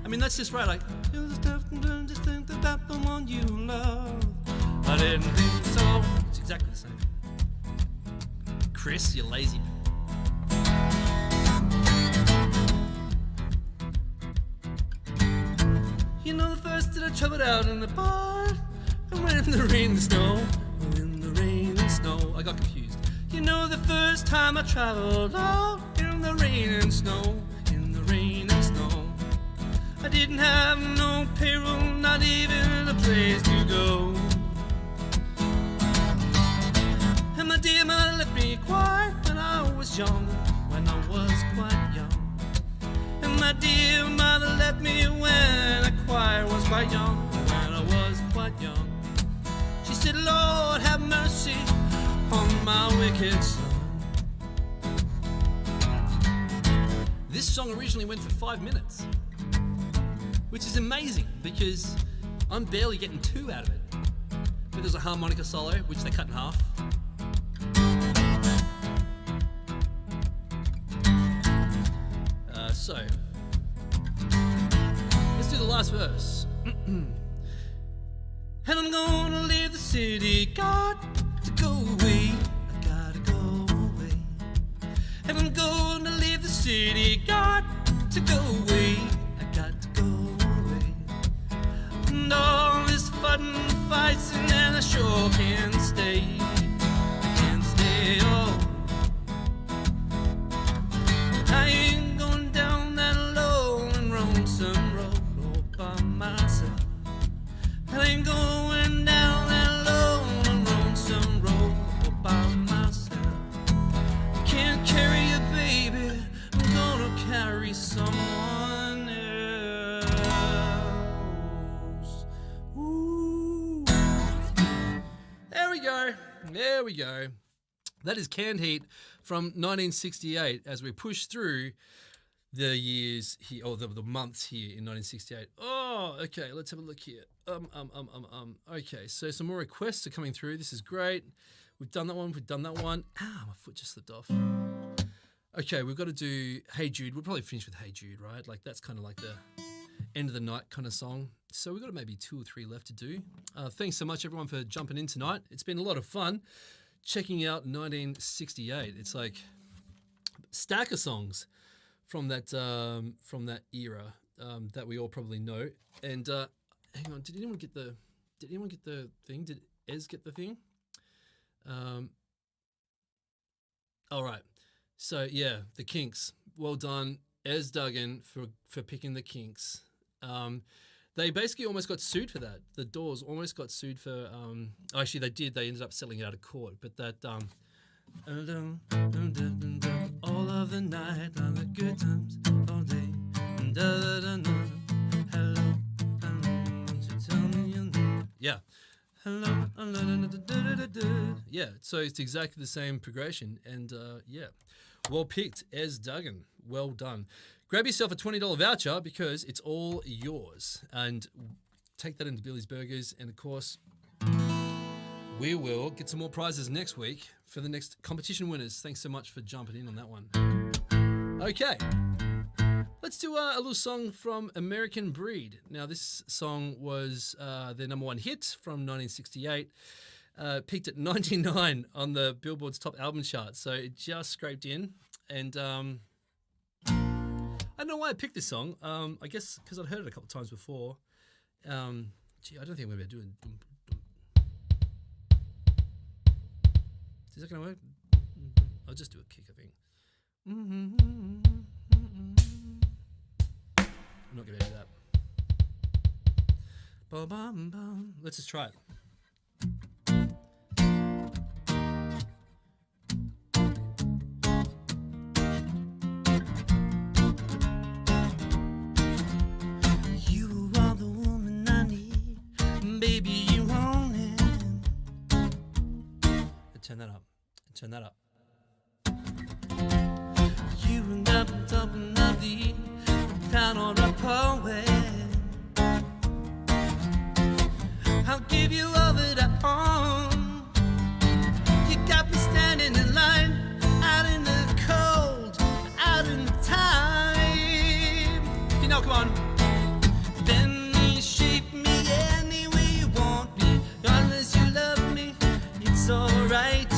I mean, that's just right. Like, just think about the one you love. I didn't think so. it's exactly the same. Chris, you lazy. You know, the first that I traveled out in the bar, I went in the rain and snow. In the rain and snow. I got confused. You know, the first time I traveled out in the rain and snow. In the rain and snow. I didn't have no payroll, not even a place to go. And my dear mother left me quiet when I was young. When I was quite young. And my dear mother left me when I was quite young. When I was quite young. She said, Lord, have mercy on my wicked son. This song originally went for 5 minutes, which is amazing because I'm barely getting 2 out of it. But there's a harmonica solo, which they cut in half. So, let's do the last verse. And I'm gonna leave the city, got to go away. I gotta go away. And I'm gonna leave the city, got to go away. I got to go away. And all this fun fighting, and I sure can't stay. I can't stay, oh. I ain't going down that lone lonesome road all by myself. I ain't going down that lone lonesome road all by myself. I can't carry you, baby. I'm gonna carry someone else. Ooh. There we go. There we go. That is Canned Heat from 1968 as we push through the years here, or the months here in 1968. Oh, okay, let's have a look here. Okay, so some more requests are coming through. This is great. We've done that one. Ah, my foot just slipped off. Okay, we've got to do Hey Jude. We'll probably finish with Hey Jude, right? Like that's kind of like the end of the night kind of song. So we've got maybe 2 or 3 left to do. Thanks so much, everyone, for jumping in tonight. It's been a lot of fun checking out 1968. It's like a stack of songs from that era that we all probably know. And hang on, did anyone get the thing? Did Ez get the thing? All right. So yeah, the Kinks. Well done, Ez Duggan, for picking the Kinks. They basically almost got sued for that. The Doors almost got sued for. Actually, they did. They ended up settling it out of court. But that. All of the night, on the good times, all day. Hello. hello. Yeah, so it's exactly the same progression. And yeah, well picked, Ez Duggan. Well done. Grab yourself a $20 voucher because it's all yours. And take that into Billy's Burgers. And of course, we will get some more prizes next week for the next competition winners. Thanks so much for jumping in on that one. Okay. Let's do a little song from American Breed. Now, this song was their number one hit from 1968. Peaked at 99 on the Billboard's top album chart. So it just scraped in. And I don't know why I picked this song. I guess because I'd heard it a couple of times before. Gee, I don't think I'm going to do it. Is that going to work? I'll just do a kick, I think. I'm not going to do that. Ba-bum-bum. Let's just try it. You are the woman I need, baby, you own it. Turn that up. Turn that up. You and up on top of the town or a poet. I'll give you all that I own. You got me standing in line, out in the cold, out in the time. You know, come on. Bend me, shape me any way you want me. Unless you love me, it's alright.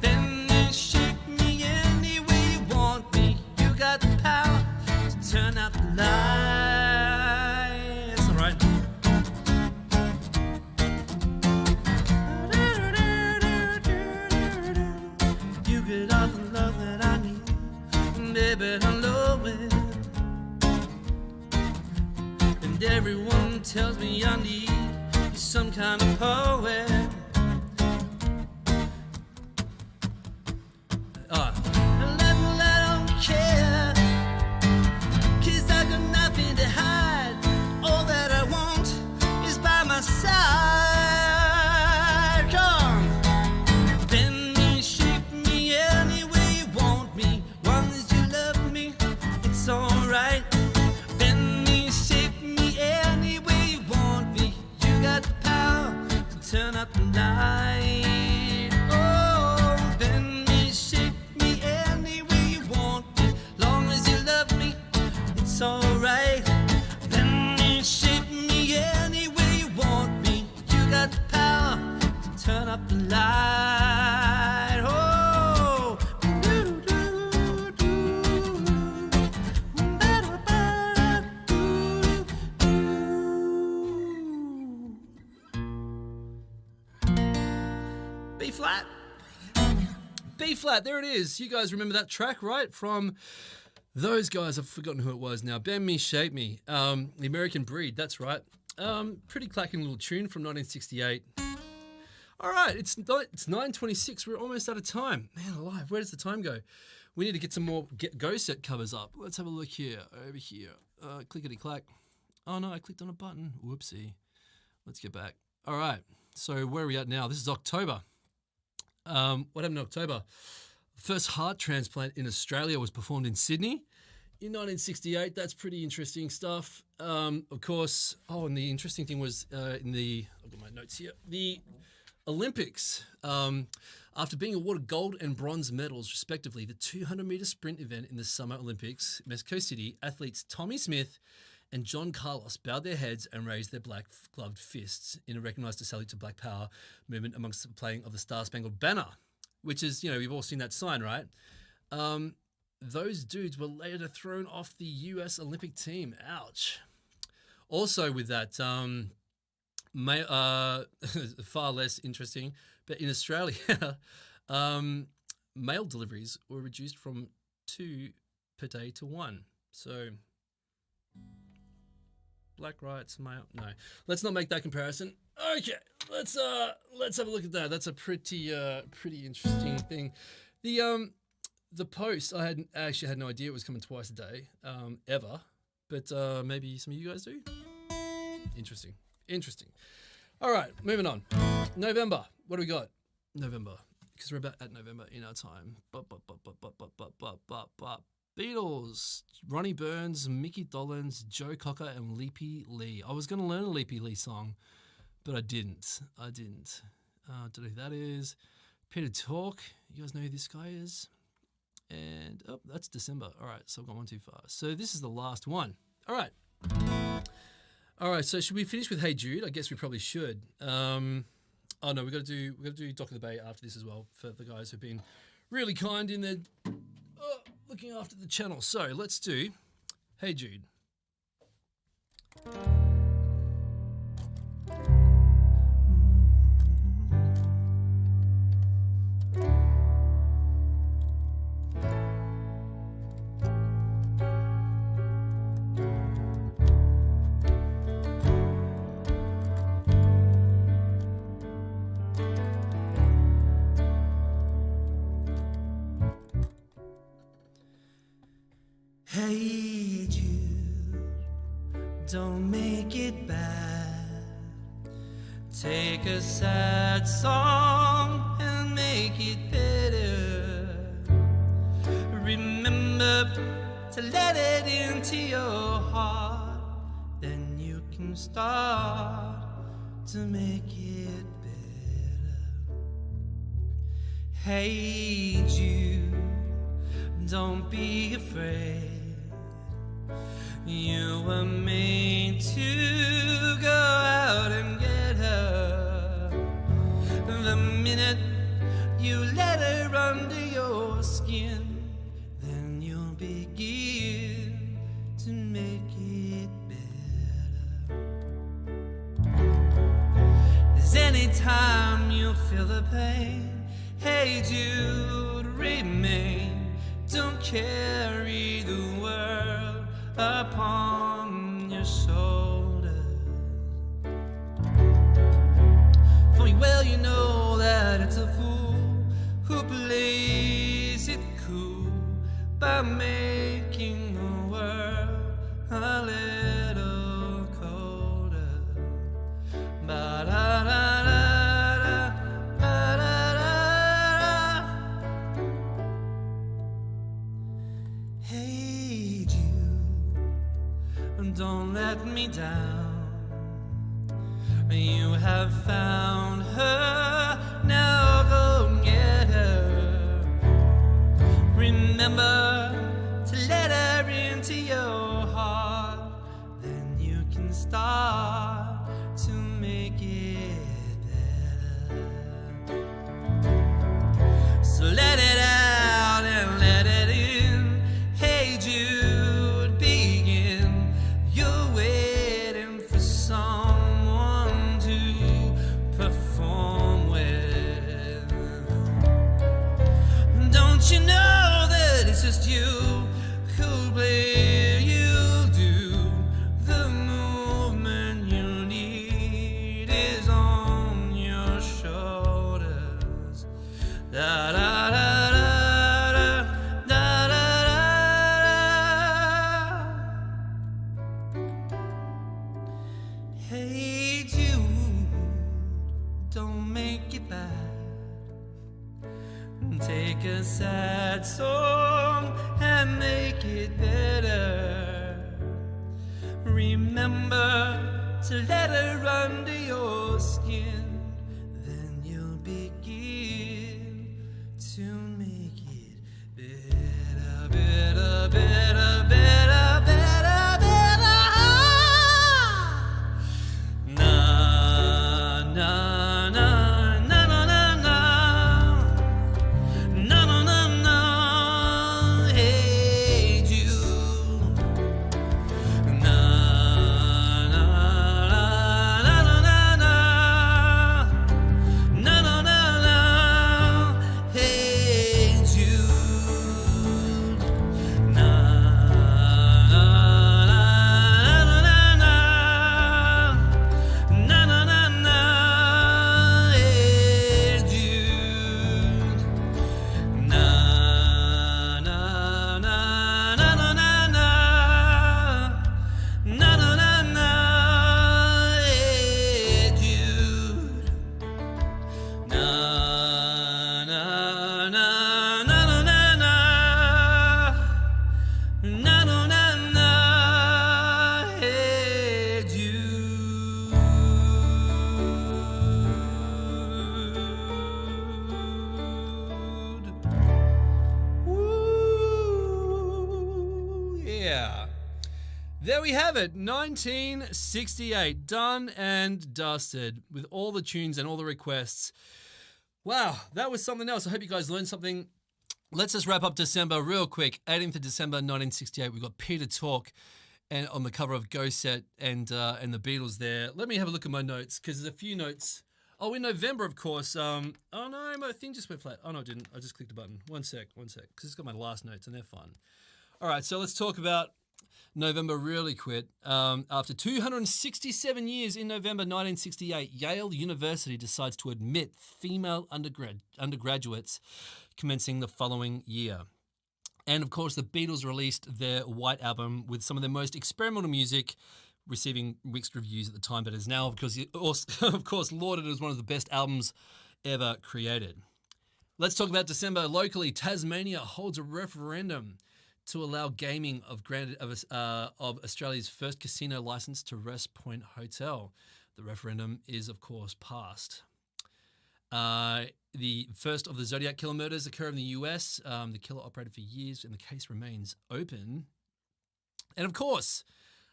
Bend me, shape me any way you want me. You got the power to turn out the lights. All right. You get all the love that I need, baby, I know it. And everyone tells me I need some kind of poet. And I don't care, 'cause I got nothing to hide. All that I want is by my side. Come, bend me, shape me any way you want me. Long as you love me, it's alright. Bend me, shape me any way you want me. You got the power to turn up the light. Oh, bend me, shape me any way you want me. Long as you love me, it's alright. Bend me, shape me any way you want me. You got the power to turn up the light. Oh, B flat. B flat, there it is. You guys remember that track, right? From those guys, I've forgotten who it was now. Bend Me, Shape Me. The American Breed, that's right. Pretty clacking little tune from 1968. All right, it's 9:26. We're almost out of time. Man alive, where does the time go? We need to get some more Go Set covers up. Let's have a look here, over here. Clickety clack. Oh no, I clicked on a button. Whoopsie. Let's get back. All right, so where are we at now? This is October. What happened in October? First heart transplant in Australia was performed in Sydney in 1968. That's pretty interesting stuff. Of course, and the interesting thing was I've got my notes here, the Olympics. After being awarded gold and bronze medals, respectively, the 200-meter sprint event in the Summer Olympics, Mexico City, athletes Tommy Smith and John Carlos bowed their heads and raised their black-gloved fists in a recognised salute to Black Power movement amongst the playing of the Star-Spangled Banner, which is, we've all seen that sign, right? Those dudes were later thrown off the US Olympic team. Ouch. Also with that, far less interesting, but in Australia, mail deliveries were reduced from 2 per day to 1. So... Black rights, mail. No, let's not make that comparison. Okay, let's have a look at that. That's a pretty interesting thing. The Post, I actually had no idea it was coming twice a day, ever. But maybe some of you guys do. Interesting. All right, moving on. November. What do we got? November. Because we're about at November in our time. Beatles. Ronnie Burns, Mickey Dolenz, Joe Cocker, and Leapy Lee. I was going to learn a Leapy Lee song, but I didn't. Don't know who that is. Peter Tork. You guys know who this guy is? And, oh, that's December. All right, so I've gone one too far. So this is the last one. All right. So should we finish with Hey Jude? I guess we probably should. Oh no, we've got to do Dock of the Bay after this as well for the guys who've been really kind in their looking after the channel. So let's do Hey Jude. Hey Jude, don't make it bad. Take a sad song and make it better. Remember to let it into your heart, then you can start to make it better. Hey Jude, don't be afraid. You were made to go out and get her. The minute you let her under your skin, then you'll begin to make it better. As any time you feel the pain, hey Jude, remain. Don't carry the world upon your shoulders. For well you know that it's a fool who plays it cool by making the world a little colder. Ba-da-da-da-da, ba-da-da-da. Hey Jude, don't let me down. You have found her, now go get her. Remember to let her into your heart, then you can start to make it better. So let it out and let it in. Hey Jude, begin. You're waiting for someone to perform with. Don't you know that it's just you who play, you do. The movement you need is on your shoulders. Da da da da da da da. Hey Jude, don't make it bad. Take a sad song and make it better. Remember to let her under your skin, then you'll begin to make it better, better, better, better, better, better. Na, na, na, na, na, na, na. No, no, no, no. Hey Jude. Na, na, na, na, na, na, na. There we have it, 1968, done and dusted with all the tunes and all the requests. Wow, that was something else. I hope you guys learned something. Let's just wrap up December real quick. 18th of December, 1968, we've got Peter Talk and on the cover of Go Set and the Beatles there. Let me have a look at my notes because there's a few notes. Oh, in November, of course. Oh, no, my thing just went flat. Oh, no, it didn't. I just clicked a button. One sec, because it's got my last notes and they're fun. All right, so let's talk about November really quick. After 267 years in November 1968, Yale University decides to admit female undergraduates commencing the following year. And of course, the Beatles released their White Album with some of their most experimental music, receiving mixed reviews at the time, but is now, of course, lauded as one of the best albums ever created. Let's talk about December. Locally, Tasmania holds a referendum to allow gaming of Australia's first casino license to West Point Hotel. The referendum is, of course, passed. The first of the Zodiac killer murders occur in the US. The killer operated for years and the case remains open. And of course,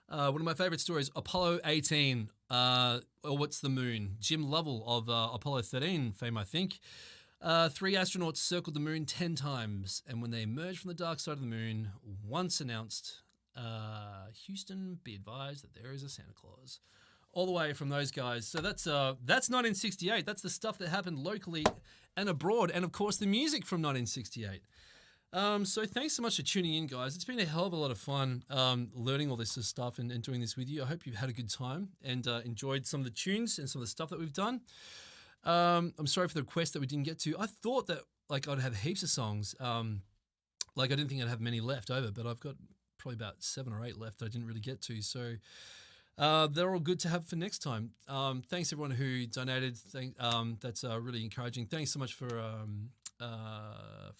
one of my favorite stories, Apollo 18, or What's the Moon? Jim Lovell of Apollo 13 fame, I think. 3 astronauts circled the moon 10 times, and when they emerged from the dark side of the moon, once announced, Houston, be advised that there is a Santa Claus. All the way from those guys. So that's 1968. That's the stuff that happened locally and abroad, and of course the music from 1968. So thanks so much for tuning in, guys. It's been a hell of a lot of fun learning all this sort of stuff and doing this with you. I hope you've had a good time and enjoyed some of the tunes and some of the stuff that we've done. I'm sorry for the request that we didn't get to. I thought that I'd have heaps of songs. I didn't think I'd have many left over, but I've got probably about 7 or 8 left that I didn't really get to. So they're all good to have for next time. Thanks everyone who donated. That's really encouraging. Thanks so much for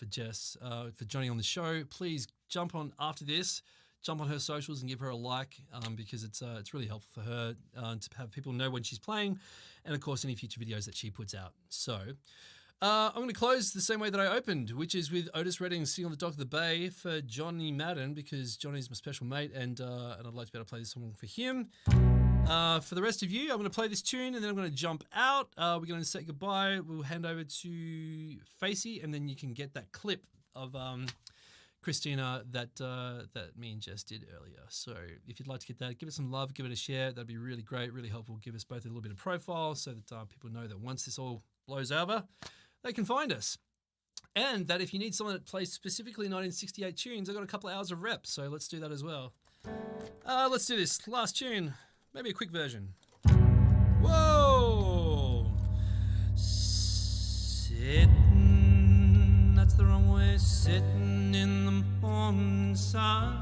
Jess for joining on the show. Please jump on after this. Jump on her socials and give her a like because it's really helpful for her to have people know when she's playing, and of course any future videos that she puts out. So I'm going to close the same way that I opened, which is with Otis Redding sitting on the dock of the bay for Johnny Madden, because Johnny's my special mate, and I'd like to be able to play this song for him. For the rest of you, I'm going to play this tune and then I'm going to jump out. We're going to say goodbye. We'll hand over to Facey, and then you can get that clip of Christina that me and Jess did earlier. So if you'd like to get that, give it some love, give it a share. That'd be really great, really helpful. Give us both a little bit of profile so that people know that once this all blows over, they can find us. And that if you need someone that plays specifically 1968 tunes, I've got a couple of hours of rep, so let's do that as well. Let's do this. Last tune. Maybe a quick version. Whoa! Sitting, that's the wrong way, sitting in the morning sun.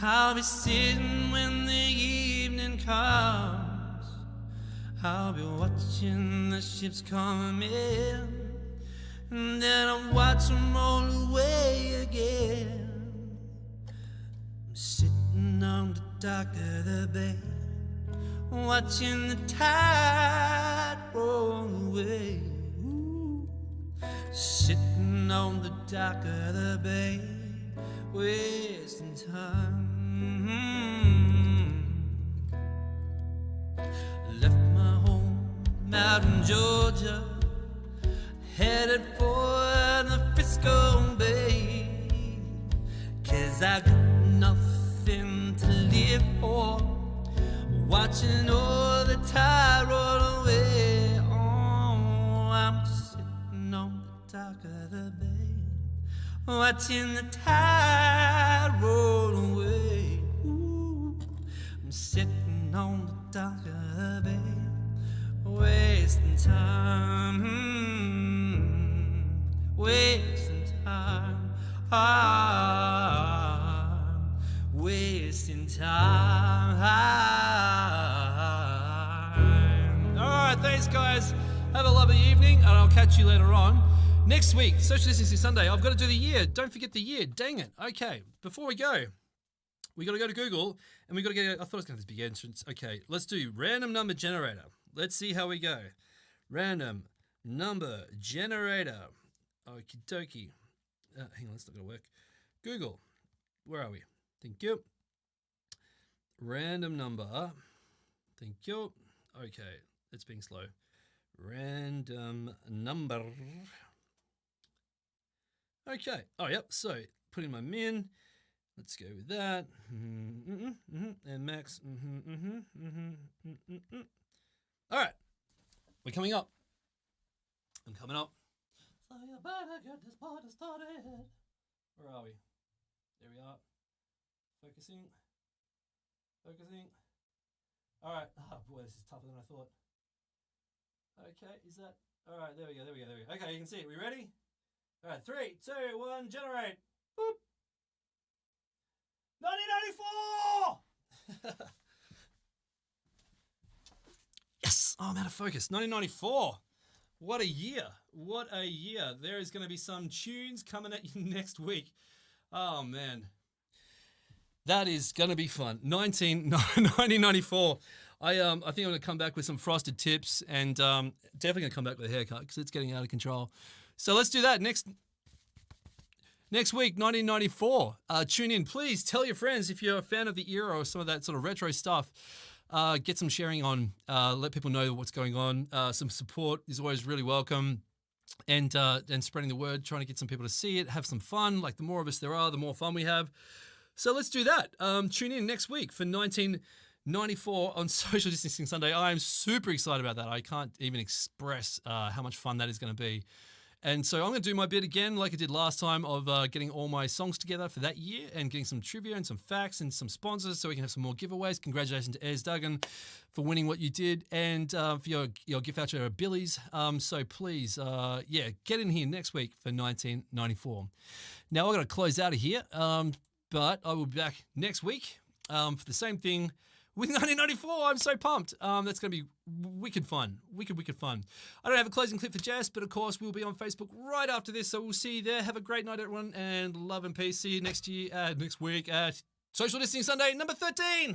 I'll be sitting when the evening comes. I'll be watching the ships come in, and then I'll watch them roll away again. I'm sitting on the dock of the bay, watching the tide roll away. Ooh. Sitting on the dock of the bay, wasting time. Left my home out in Georgia, headed for the Frisco Bay, 'cause I got nothing to live for, watching all the tide roll away. Oh, I'm sitting on the dock of the bay, watching the tide roll away. Ooh, I'm sitting on the dock of the bay, wasting time, wasting time, wasting time. All right, thanks guys. Have a lovely evening, and I'll catch you later on. Next week, Social Distancing Sunday, I've got to do the year. Don't forget the year. Dang it. Okay, before we go, we got to go to Google, and we got to get, I thought I was going to have this big entrance. Okay, let's do random number generator. Let's see how we go. Random number generator. Okie dokie. Hang on, that's not going to work. Google, where are we? Thank you. Random number. Thank you. Okay, it's being slow. Random number. Okay. Oh, yep. So put in my min. Let's go with that. And max. All right. We're coming up. I'm coming up. So you better get this party started. Where are we? There we are. Focusing. All right. Oh, boy, this is tougher than I thought. Okay, is that... All right, there we go. Okay, you can see it. We ready? All right, 3, 2, 1, generate. Boop. 1994! Yes! Oh, I'm out of focus. 1994. What a year. There is going to be some tunes coming at you next week. Oh, man. That is going to be fun. 1994. I think I'm going to come back with some frosted tips and definitely going to come back with a haircut because it's getting out of control. So let's do that next week, 1994. Tune in. Please tell your friends if you're a fan of the era or some of that sort of retro stuff. Get some sharing on. Let people know what's going on. Some support is always really welcome. And spreading the word, trying to get some people to see it, have some fun. Like the more of us there are, the more fun we have. So let's do that. Tune in next week for 1994 on Social Distancing Sunday. I am super excited about that. I can't even express how much fun that is going to be. And so I'm going to do my bit again like I did last time of getting all my songs together for that year and getting some trivia and some facts and some sponsors so we can have some more giveaways. Congratulations to Ez Duggan for winning what you did and for your gift voucher at Billy's. So please, get in here next week for 1994. Now I've got to close out of here, but I will be back next week for the same thing. With 1994, I'm so pumped. That's going to be wicked fun. Wicked fun. I don't have a closing clip for Jess, but of course we'll be on Facebook right after this. So we'll see you there. Have a great night, everyone, and love and peace. See you next week at Social Distancing Sunday, number 13.